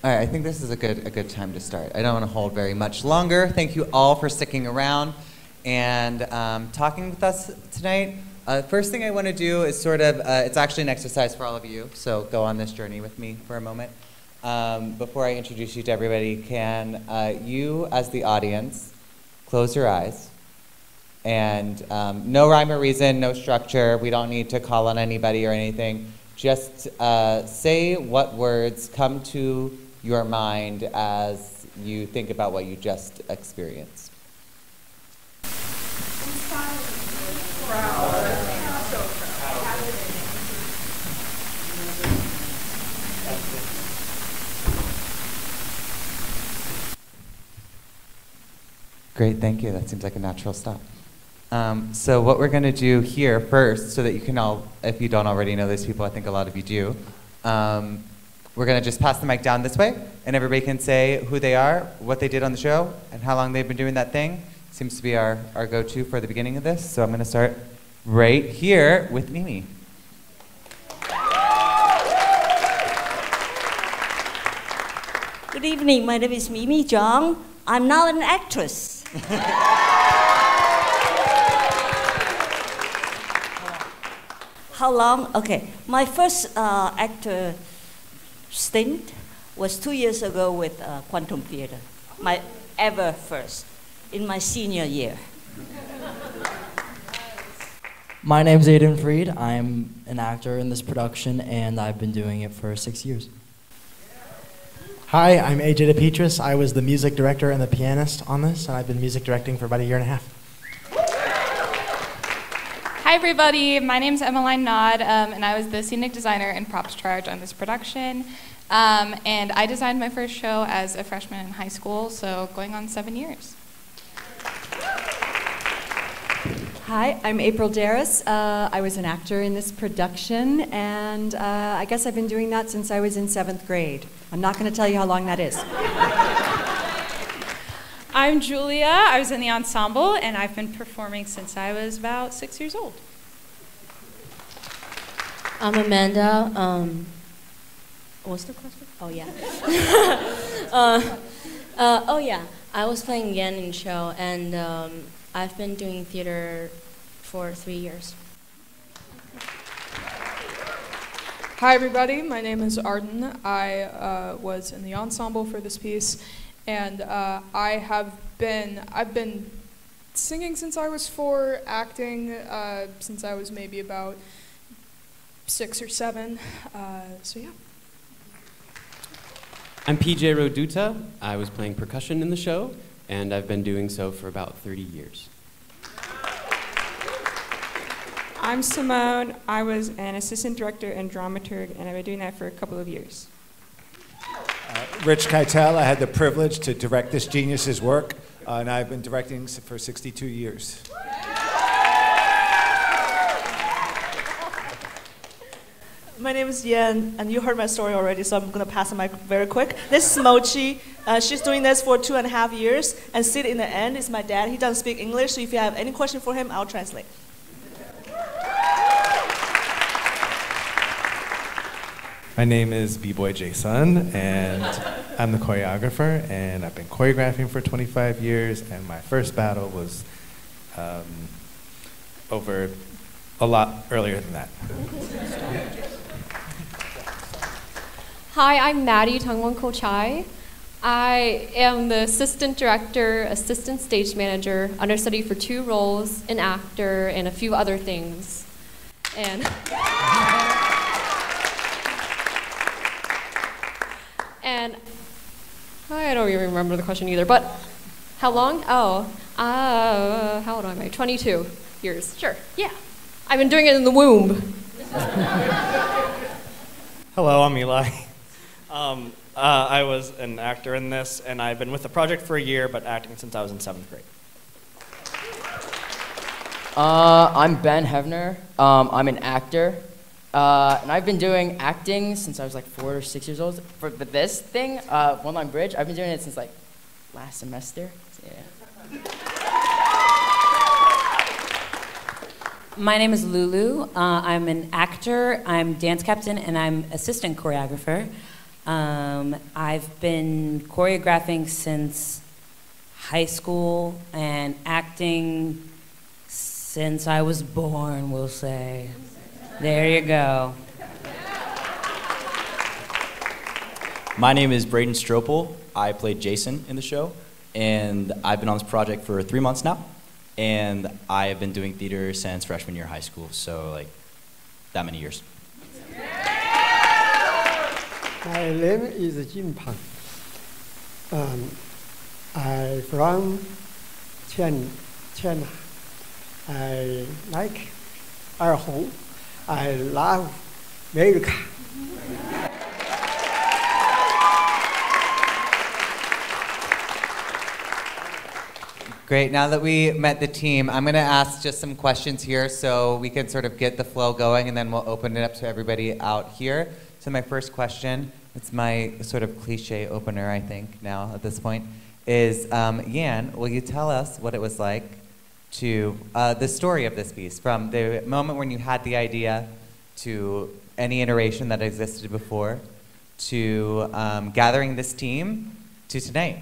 All right, I think this is a good time to start. I don't want to hold very much longer. Thank you all for sticking around and talking with us tonight. First thing I want to do is sort of, it's actually an exercise for all of you, so go on this journey with me for a moment. Before I introduce you to everybody, can you, as the audience, close your eyes? And no rhyme or reason, no structure. We don't need to call on anybody or anything. Just say what words come to your mind as you think about what you just experienced. Great, thank you. That seems like a natural stop. So what we're going to do here first, so that you can all, if you don't already know these people, I think a lot of you do, we're going to just pass the mic down this way, and everybody can say who they are, what they did on the show, and how long they've been doing that thing. Seems to be our go-to for the beginning of this, so I'm going to start right here with Mimi. Good evening, my name is Mimi Jong. I'm now an actress. How long? Okay, my first actor stint was 2 years ago with Quantum Theater, my ever first, in my senior year. My name's Ayden Freed. I'm an actor in this production, and I've been doing it for 6 years. Hi, I'm AJ DePetris. I was the music director and the pianist on this, and I've been music directing for about 1.5 years. Hi everybody, my name's Emmeline Nod, and I was the scenic designer and props charge on this production. And I designed my first show as a freshman in high school, so going on 7 years. Hi, I'm April Daras. I was an actor in this production, and I guess I've been doing that since I was in 7th grade. I'm not going to tell you how long that is. I'm Julia. I was in the ensemble, and I've been performing since I was about 6 years old. I'm Amanda. What's the question? Oh, yeah. Oh, yeah. I was playing Yan in the show, and I've been doing theater for 3 years. Hi, everybody. My name is Arden. I was in the ensemble for this piece, and I've been singing since I was 4, acting since I was maybe about 6 or 7. So yeah. I'm PJ Roduta. I was playing percussion in the show, and I've been doing so for about 30 years. I'm Simone. I was an assistant director and dramaturg, and I've been doing that for a couple of years. Rich Keitel. I had the privilege to direct this genius's work, and I've been directing for 62 years. My name is Yan, and you heard my story already, so I'm going to pass the mic very quick. This is Mochi. She's doing this for 2.5 years, and Sid in the end is my dad. He doesn't speak English, so if you have any question for him, I'll translate. My name is B-Boy Jason, and I'm the choreographer, and I've been choreographing for 25 years, and my first battle was over a lot earlier than that. Hi, I'm Madi, Thongmonkolchai. I am the assistant director, assistant stage manager, understudy for 2 roles, an actor, and a few other things. And and I don't even remember the question either, but how long? Oh, how old am I? 22 years, sure, yeah. I've been doing it in the womb. Hello, I'm Eli. I was an actor in this, and I've been with the project for 1 year, but acting since I was in 7th grade. I'm Ben Heavner. I'm an actor. And I've been doing acting since I was like 4 or 6 years old. But this thing, One Line Bridge, I've been doing it since like last semester. Yeah. My name is Lulu. I'm an actor, I'm dance captain, and I'm assistant choreographer. I've been choreographing since high school and acting since I was born, we'll say. There you go. My name is Braden Stroppel. I played Jason in the show, and I've been on this project for 3 months now, and I have been doing theater since freshman year of high school, so like that many years. My name is Jim Pan. I'm from China. I like Erhong. I love America. Great. Now that we met the team, I'm going to ask just some questions here so we can sort of get the flow going, and then we'll open it up to everybody out here. So my first question, it's my sort of cliche opener, I think, now at this point, is Yan, will you tell us what it was like to, the story of this piece, from the moment when you had the idea to any iteration that existed before, to gathering this team, to tonight?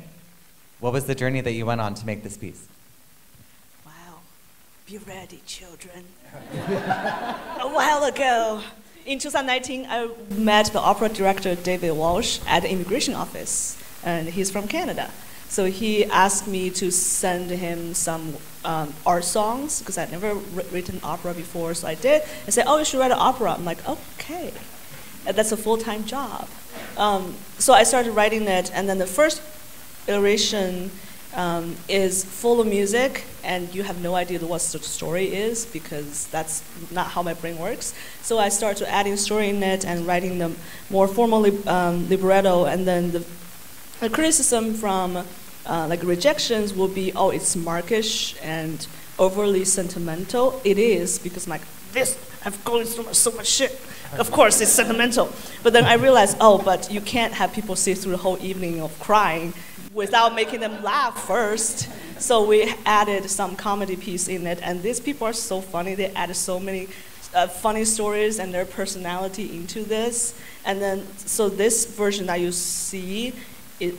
What was the journey that you went on to make this piece? Wow. Be ready, children. A while ago, in 2019, I met the opera director, David Walsh, at the immigration office, and he's from Canada. So he asked me to send him some art songs, because I'd never written opera before, so I did. I said, oh, you should write an opera. I'm like, okay. And that's a full-time job. So I started writing it, and then the first iteration is full of music, and you have no idea what the story is, because that's not how my brain works. So I started adding story in it and writing them more formally libretto, and then the criticism from like rejections will be, oh, it's markish and overly sentimental. It is, because I'm like, this, I've gone through so much shit. Of course, it's sentimental. But then I realized, oh, but you can't have people sit through the whole evening of crying without making them laugh first. So we added some comedy piece in it, and these people are so funny. They added so many funny stories and their personality into this. And then, so this version that you see,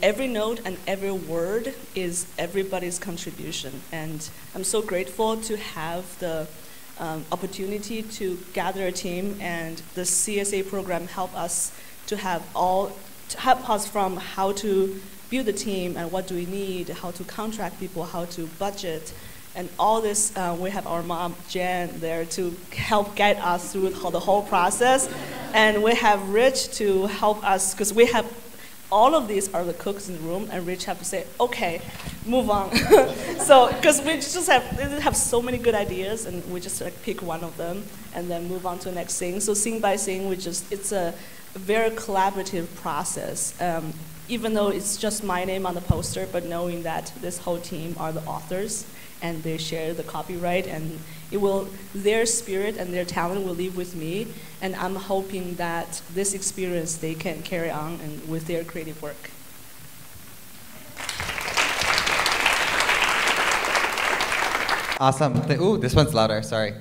every note and every word is everybody's contribution. And I'm so grateful to have the opportunity to gather a team, and the CSA program help us from how to build a team and what do we need, how to contract people, how to budget, and all this. We have our mom Jen there to help guide us through the whole process, and we have Rich to help us, because we have all of these are the cooks in the room, and Rich have to say, okay, move on. So, because we just have so many good ideas, and we just like pick one of them and then move on to the next thing. So scene by scene, it's a very collaborative process. Even though it's just my name on the poster, but knowing that this whole team are the authors, and they share the copyright, and their spirit and their talent will live with me, and I'm hoping that this experience they can carry on and with their creative work. Awesome. Ooh, this one's louder, sorry.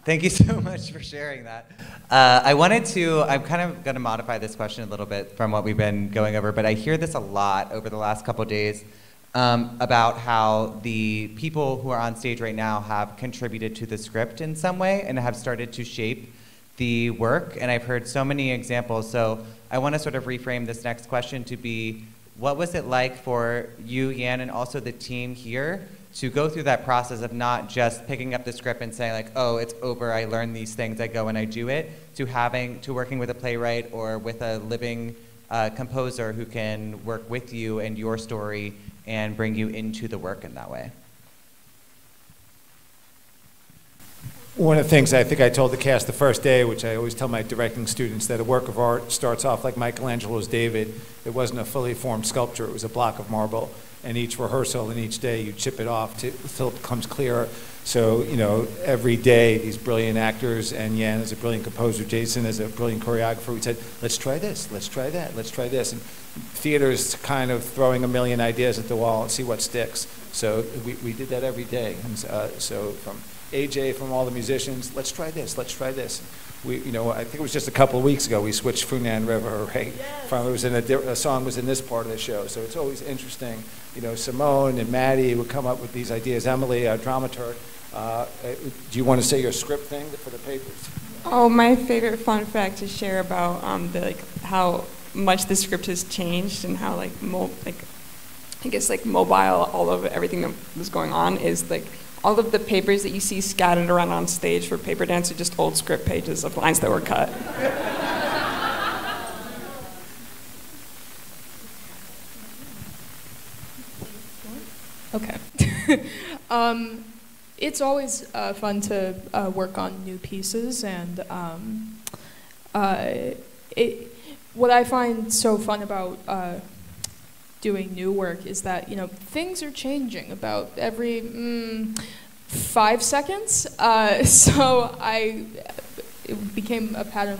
Thank you so much for sharing that. I'm kind of going to modify this question a little bit from what we've been going over, but I hear this a lot over the last couple days about how the people who are on stage right now have contributed to the script in some way and have started to shape the work, and I've heard so many examples. So I want to sort of reframe this next question to be, what was it like for you, Yan, and also the team here to go through that process of not just picking up the script and saying like, oh, it's over, I learn these things, I go and I do it, to working with a playwright or with a living composer who can work with you and your story and bring you into the work in that way? One of the things I think I told the cast the first day, which I always tell my directing students, that a work of art starts off like Michelangelo's David. It wasn't a fully formed sculpture, it was a block of marble. And each rehearsal and each day you chip it off until it becomes clearer. So, every day these brilliant actors, and Yan is a brilliant composer, Jason is a brilliant choreographer, we said, let's try this, let's try that, let's try this. And theater's kind of throwing a million ideas at the wall and see what sticks. So we did that every day. And so from AJ, from all the musicians, let's try this, let's try this. I think it was just a couple of weeks ago we switched Funan River, right? From it was in a song was in this part of the show, so it's always interesting. Simone and Madi would come up with these ideas. Emily, our dramaturg, do you want to say your script thing for the papers? Oh, my favorite fun fact to share about how much the script has changed and how mobile all of everything that was going on is all of the papers that you see scattered around on stage for paper dance are just old script pages of lines that were cut. Okay. It's always fun to work on new pieces, and what I find so fun about doing new work is that things are changing about every 5 seconds. So it became a pattern.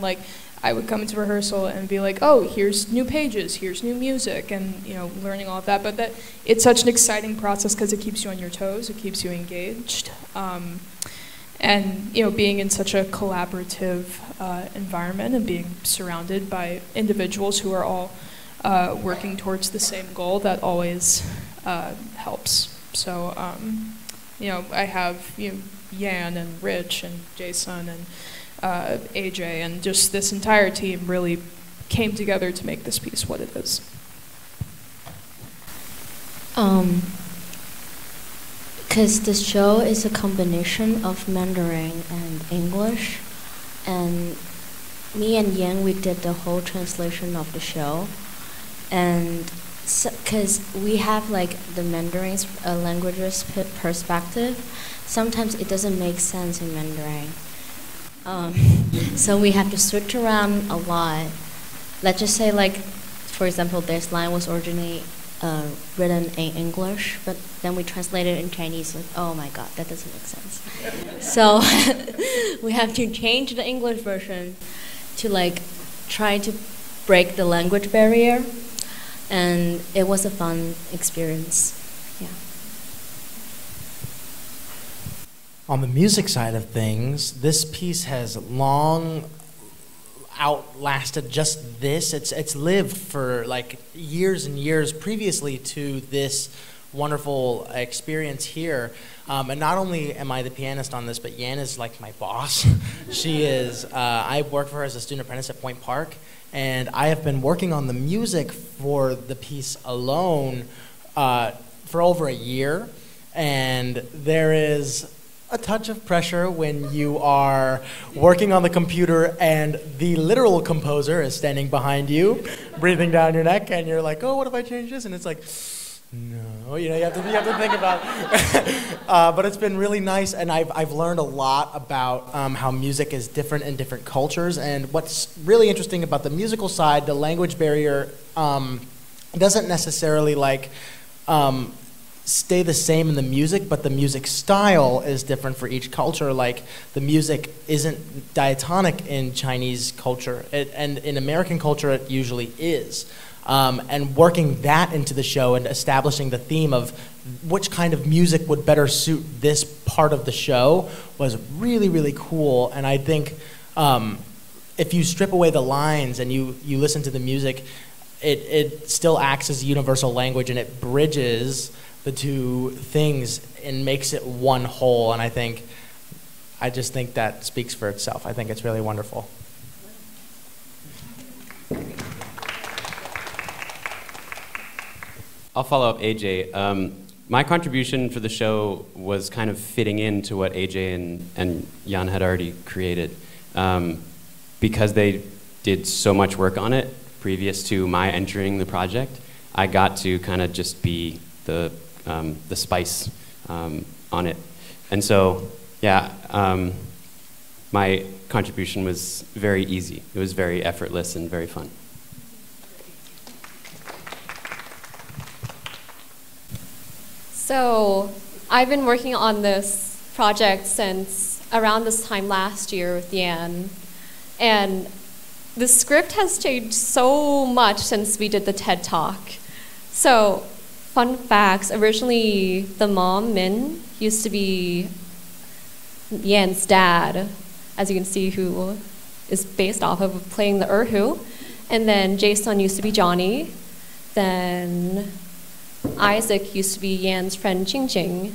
I would come into rehearsal and be like, oh, here's new pages, here's new music, and learning all of that. But that it's such an exciting process because it keeps you on your toes, it keeps you engaged, and being in such a collaborative environment and being surrounded by individuals who are all working towards the same goal, that always helps. So I have Yan and Rich and Jason and AJ, and just this entire team really came together to make this piece what it is. Because this show is a combination of Mandarin and English, and me and Yang, we did the whole translation of the show, and because we have the Mandarin's language's perspective, sometimes it doesn't make sense in Mandarin. So we have to switch around a lot. Let's just say, for example, this line was originally written in English, but then we translated it in Chinese. Oh my God, that doesn't make sense. So we have to change the English version to try to break the language barrier, and it was a fun experience. Yeah. On the music side of things, this piece has long outlasted just this. It's lived for years and years previously to this wonderful experience here. And not only am I the pianist on this, but Yan is my boss. She is, I work for her as a student apprentice at Point Park, and I have been working on the music for the piece alone for over a year. And there is a touch of pressure when you are working on the computer and the literal composer is standing behind you, breathing down your neck, and you're like, oh, what if I change this? And it's no, you have to think about but it's been really nice, and I've learned a lot about how music is different in different cultures. And what's really interesting about the musical side, the language barrier doesn't necessarily stay the same in the music, but the music style is different for each culture. The music isn't diatonic in Chinese culture, and in American culture it usually is. And working that into the show and establishing the theme of which kind of music would better suit this part of the show was really, really cool. And I think if you strip away the lines and you listen to the music, it still acts as a universal language, and it bridges the two things and makes it one whole. And I just think that speaks for itself. I think it's really wonderful. I'll follow up AJ. My contribution for the show was kind of fitting into what AJ and Jan had already created. Because they did so much work on it previous to my entering the project, I got to kind of just be the spice on it. And so, yeah, my contribution was very easy. It was very effortless and very fun. So I've been working on this project since around this time last year with Yan. And the script has changed so much since we did the TED Talk. So, fun facts, originally the mom, Min, used to be Yan's dad, as you can see who is based off of playing the Erhu. And then Jason used to be Johnny. Then Isaac used to be Yan's friend Ching Ching.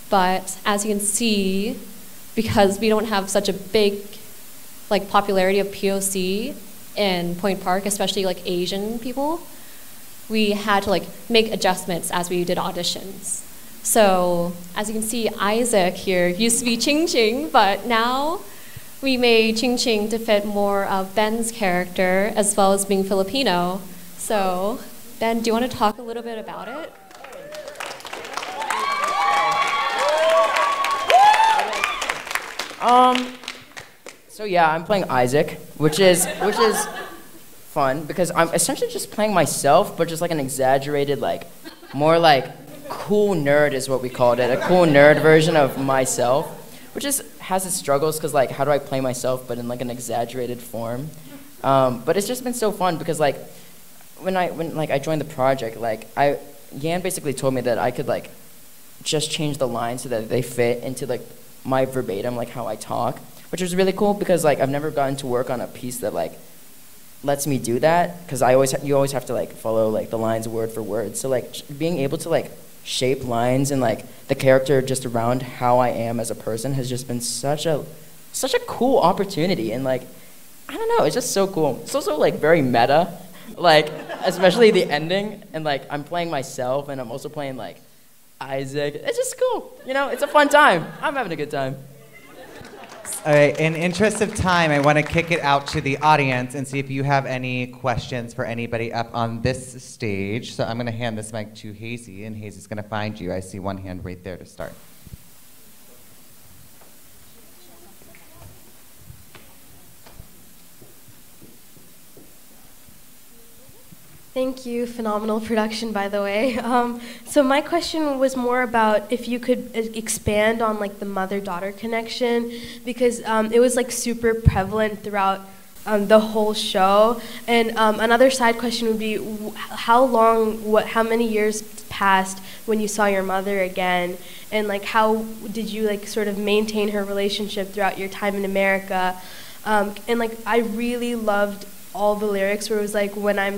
But as you can see, because we don't have such a big like popularity of POC in Point Park, especially like Asian people, we had to like make adjustments as we did auditions. So as you can see, Isaac here used to be Ching Ching, but now we made Ching Ching to fit more of Ben's character as well as being Filipino. So Ben, do you want to talk a little bit about it? So yeah, I'm playing Isaac, which is fun because I'm essentially just playing myself, but just like an exaggerated, like more like cool nerd is what we called it, a cool nerd version of myself, which has its struggles because like how do I play myself but in like an exaggerated form? But it's just been so fun because like when I joined the project, like Yan basically told me that I could like just change the lines so that they fit into like my verbatim, like how I talk, which was really cool because like I've never gotten to work on a piece that like lets me do that because you always have to like follow like the lines word for word. So like being able to like shape lines and like the character just around how I am as a person has just been such a cool opportunity, and like I don't know, it's just so cool. It's also like very meta, like especially the ending, and like I'm playing myself and I'm also playing like Isaac. It's just cool, you know. It's a fun time. I'm having a good time. All right, in interest of time, I want to kick it out to the audience and see if you have any questions for anybody up on this stage. So I'm going to hand this mic to Hazy, and Hazy's going to find you. I see one hand right there to start. Thank you. Phenomenal production, by the way. So my question was more about if you could expand on like the mother-daughter connection, because it was like super prevalent throughout the whole show. And another side question would be how many years passed when you saw your mother again, and like how did you like sort of maintain her relationship throughout your time in America? And like I really loved all the lyrics where it was like when I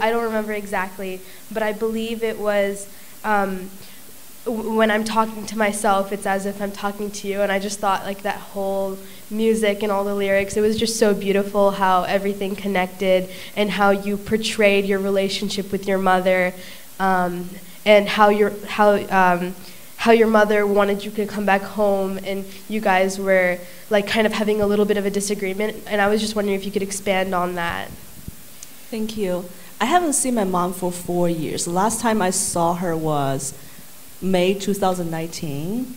don't remember exactly, but I believe it was when I'm talking to myself, it's as if I'm talking to you. And I just thought like that whole music and all the lyrics, it was just so beautiful how everything connected and how you portrayed your relationship with your mother, and how your mother wanted you to come back home, and you guys were like kind of having a little bit of a disagreement, and I was just wondering if you could expand on that. Thank you. I haven't seen my mom for 4 years. The last time I saw her was May 2019.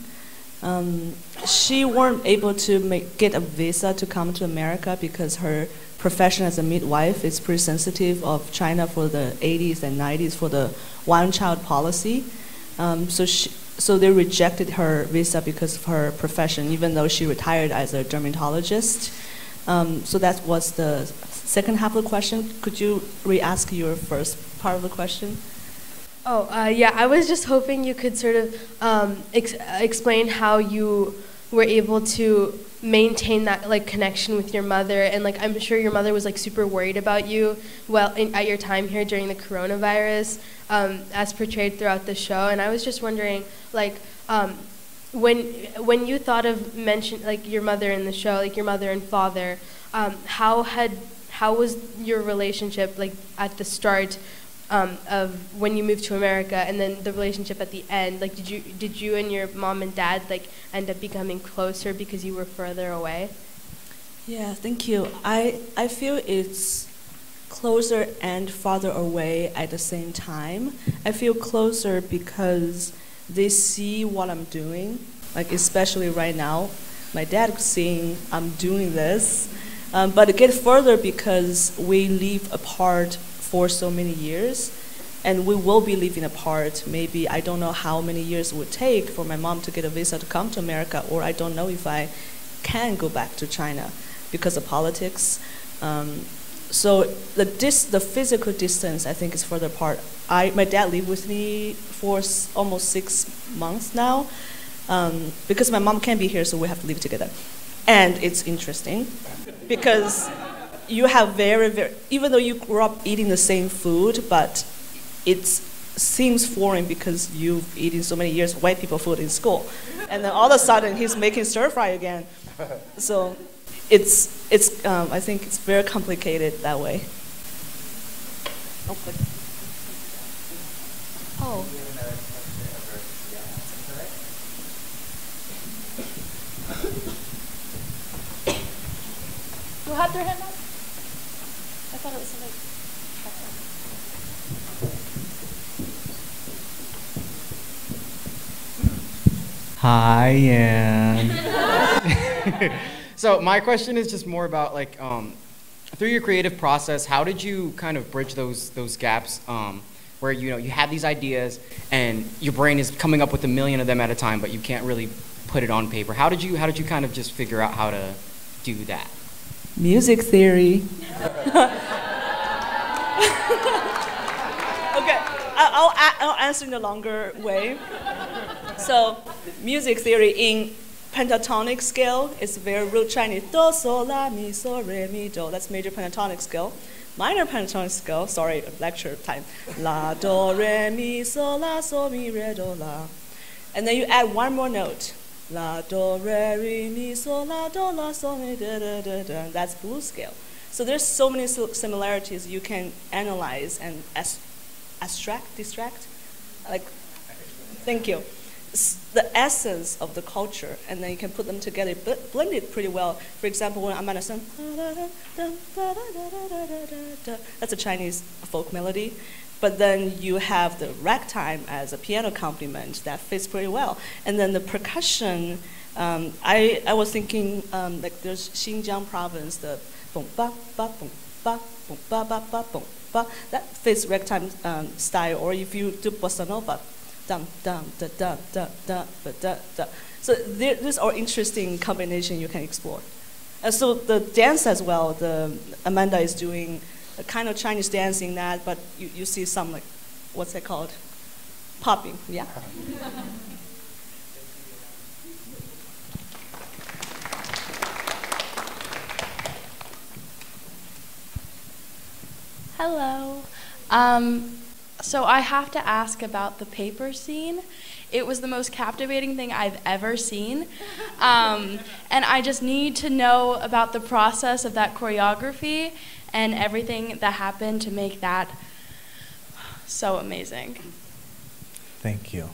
She weren't able to get a visa to come to America because her profession as a midwife is pretty sensitive of China for the 80s and 90s for the one-child policy. So they rejected her visa because of her profession, even though she retired as a dermatologist. So that was the second half of the question. Could you re-ask your first part of the question? Yeah, I was just hoping you could sort of explain how you were able to maintain that like connection with your mother, and like I'm sure your mother was like super worried about you at your time here during the coronavirus, as portrayed throughout the show. And I was just wondering, like, when you thought of like your mother in the show, like your mother and father, how was your relationship like at the start of when you moved to America, and then the relationship at the end? Like, did you and your mom and dad like end up becoming closer because you were further away? Yeah, thank you. I feel it's closer and farther away at the same time. I feel closer because they see what I'm doing, like especially right now. My dad seeing I'm doing this, but it gets further because we live apart for so many years, and we will be living apart. Maybe I don't know how many years it would take for my mom to get a visa to come to America, or I don't know if I can go back to China because of politics. So the physical distance, I think, is further apart. My dad lived with me for almost 6 months now, because my mom can't be here, so we have to live together. and it's interesting because you have even though you grew up eating the same food, but it seems foreign because you've eaten so many years white people food in school. And then all of a sudden he's making stir fry again. So I think it's very complicated that way. Oh. Who had their hand up? I thought it was somebody. Hi, Ann. So my question is just more about like, through your creative process, how did you kind of bridge those gaps where you have these ideas and your brain is coming up with a million of them at a time, but you can't really put it on paper? How did you kind of just figure out how to do that? Music theory. Okay, I'll answer in a longer way. So, music theory in pentatonic scale is very root Chinese. Do, sol, la, mi, so, re, mi, do. That's major pentatonic scale. Minor pentatonic scale, sorry, lecture time. La, do, re, mi, so, la, so, mi, re, do, la. And then you add one more note. La, do, re, mi, so, la, do, la, so, mi, da, da, da, da. That's blues scale. So there's so many similarities you can analyze and distract. Like, thank you. The essence of the culture, and then you can put them together, blend it pretty well. For example, when I'm on a song, that's a Chinese folk melody, but then you have the ragtime as a piano accompaniment that fits pretty well. And then the percussion, I was thinking, like there's Xinjiang province, the boom ba ba boom ba boom ba ba ba boom ba, that fits ragtime style. Or if you do bossa nova, dum dum da da da da da da. So these are interesting combination you can explore. So the dance as well. Amanda is doing a kind of Chinese dance in that, but you see some like, what's it called? Popping, yeah. Hello. So I have to ask about the paper scene. It was the most captivating thing I've ever seen. And I just need to know about the process of that choreography and everything that happened to make that so amazing. Thank you.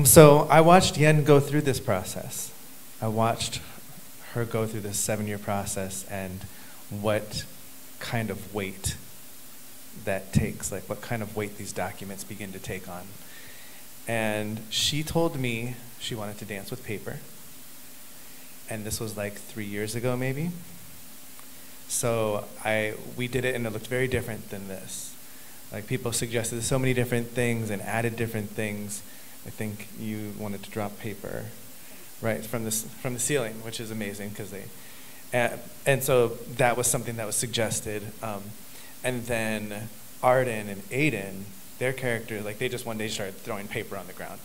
So I watched Yen go through this process. I watched her go through this 7-year process and what kind of weight that takes, like what kind of weight these documents begin to take on. And she told me she wanted to dance with paper. And this was like 3 years ago maybe. So we did it and it looked very different than this. Like people suggested so many different things and added different things. I think you wanted to drop paper right from the ceiling, which is amazing because and so that was something that was suggested. And then Arden and Ayden, their character, like they just one day started throwing paper on the ground.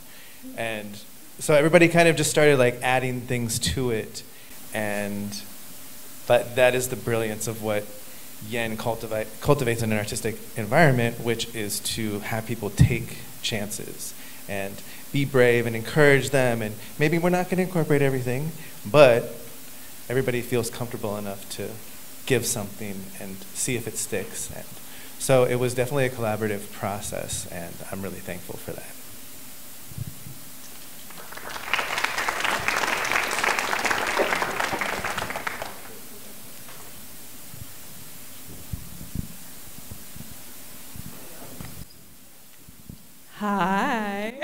And so everybody kind of just started like adding things to it. But that is the brilliance of what Yen cultivates in an artistic environment, which is to have people take chances and be brave and encourage them. And maybe we're not going to incorporate everything, but everybody feels comfortable enough to give something and see if it sticks. And so it was definitely a collaborative process, and I'm really thankful for that. Hi.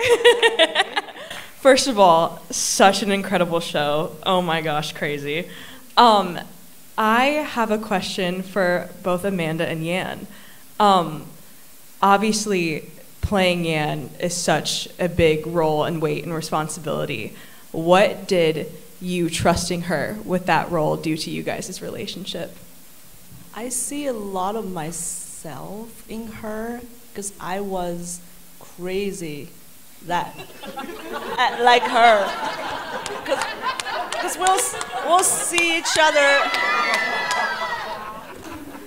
First of all, such an incredible show. Oh my gosh, crazy. I have a question for both Amanda and Yan. Obviously, playing Yan is such a big role and weight and responsibility. What did you trusting her with that role do to you guys' relationship? I see a lot of myself in her because I was crazy like her. Because we'll see each other.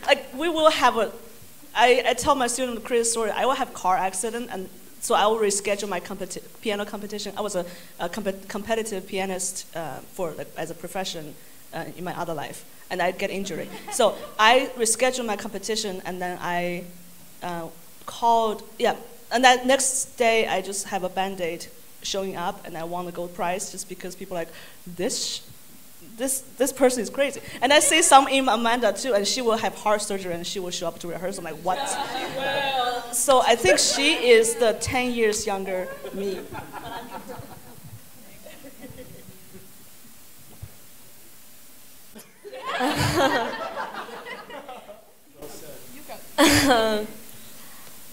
Like we will have a. I tell my student the crazy story. I will have car accident, and so I will reschedule my piano competition. I was a competitive pianist as a profession in my other life, and I get injury. So I rescheduled my competition, and then I called. Yeah, and that next day I just have a Band-Aid showing up, and I won the gold prize just because people are like this person is crazy. And I see some in Amanda too, and she will have heart surgery and she will show up to rehearsal. I'm like, what? So I think she is the 10 years younger me.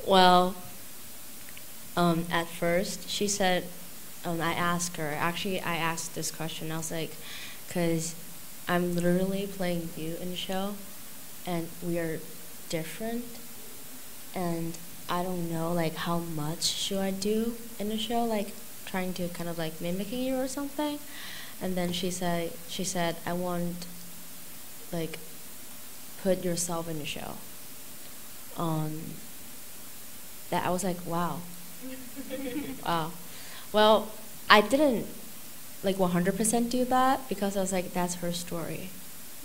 Well, at first she said, I asked her, actually I asked this question, I was like, because I'm literally playing you in the show, and we are different, and I don't know like how much should I do in the show, like trying to kind of like mimicking you or something. And then she said I want like put yourself in the show. That I was like, wow. Wow. Well, I didn't like 100% do that because I was like, that's her story.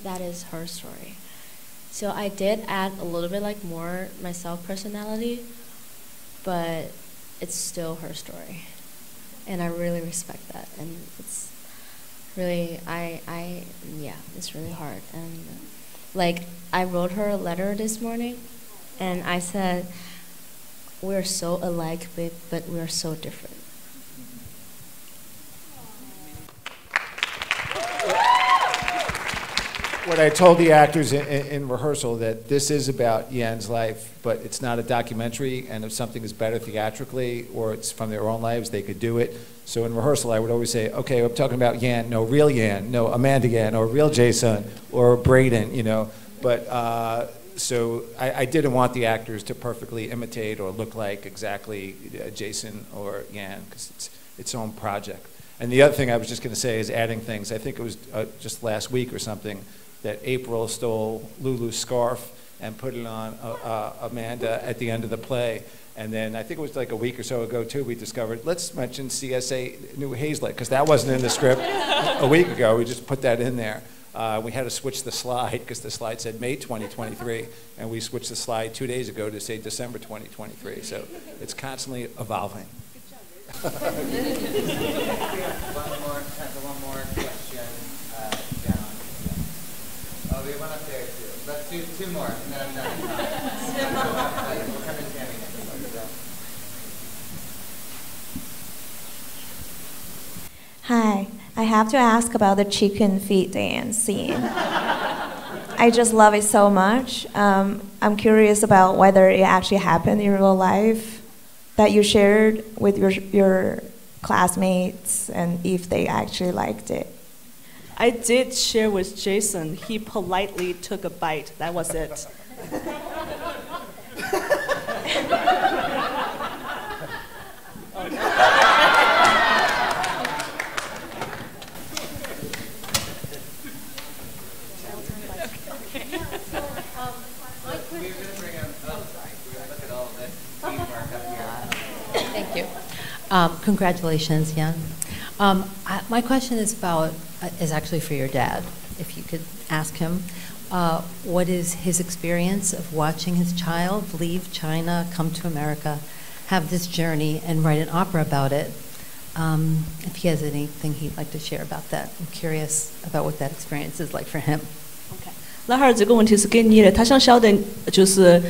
That is her story. So I did add a little bit like more myself personality, but it's still her story. And I really respect that. And it's really, yeah, it's really hard. And like, I wrote her a letter this morning, and I said, we're so alike, but we're so different. What I told the actors in rehearsal, that this is about Yan's life, but it's not a documentary, and if something is better theatrically or it's from their own lives, they could do it. So in rehearsal, I would always say, okay, I'm talking about Yan, no, real Yan, no, Amanda Yan, or real Jason, or Braden, you know. But so I didn't want the actors to perfectly imitate or look like exactly Jason or Yan, because it's its own project. And the other thing I was just going to say is adding things. I think it was just last week or something that April stole Lulu's scarf and put it on Amanda at the end of the play. And then I think it was like a week or so ago too, we discovered, let's mention CSA New HAZLETT, because that wasn't in the script a week ago. We just put that in there. We had to switch the slide because the slide said May 2023, and we switched the slide 2 days ago to say December 2023. So it's constantly evolving. One more question down. Oh, we went up there too. Let's do two more, and then I'm done. We'll come to Tammy next. Hi, I have to ask about the chicken feet dance scene. I just love it so much. I'm curious about whether it actually happened in real life, that you shared with your classmates, and if they actually liked it. I did share with Jason. He politely took a bite. That was it. Thank you. Congratulations, Yan. My question is actually for your dad. If you could ask him, what is his experience of watching his child leave China, come to America, have this journey, and write an opera about it? If he has anything he'd like to share about that, I'm curious about what that experience is like for him. 那哈儿这个问题是给你的，他想晓得就是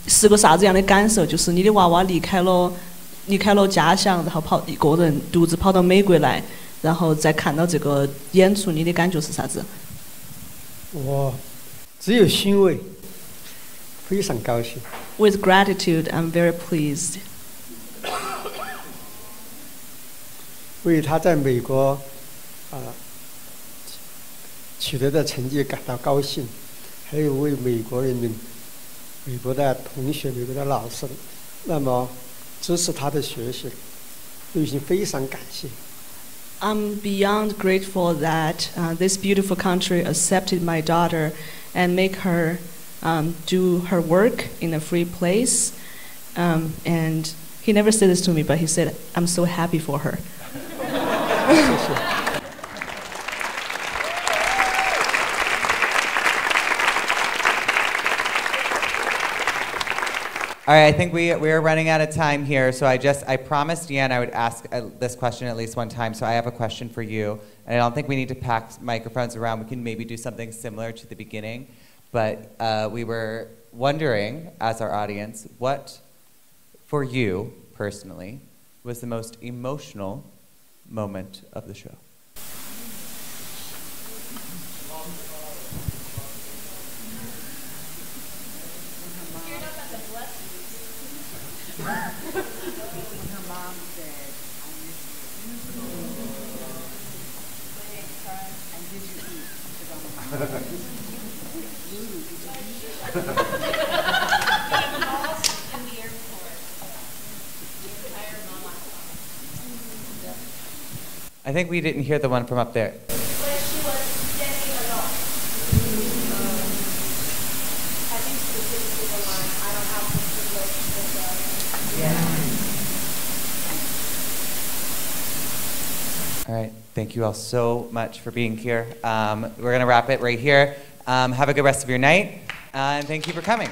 是个啥子样的感受，就是你的娃娃离开了家乡，然后一个人独自跑到美国来，然后再看到这个演出，你的感觉是啥子？我只有欣慰，非常高兴。With gratitude, I'm very pleased. 为他在美国取得的成绩感到高兴，还有为美国人民、美国的同学、美国的老师，那么支持他的学习，内心非常感谢。I'm beyond grateful that this beautiful country accepted my daughter and make her do her work in a free place. And he never said this to me, but he said, I'm so happy for her. All right, I think we are running out of time here, so I promised Yan I would ask this question at least one time, so I have a question for you. And I don't think we need to pack microphones around. We can maybe do something similar to the beginning. But we were wondering, as our audience, what, for you personally, was the most emotional moment of the show? I think we didn't hear the one from up there. All right, thank you all so much for being here. We're gonna wrap it right here. Have a good rest of your night, and thank you for coming.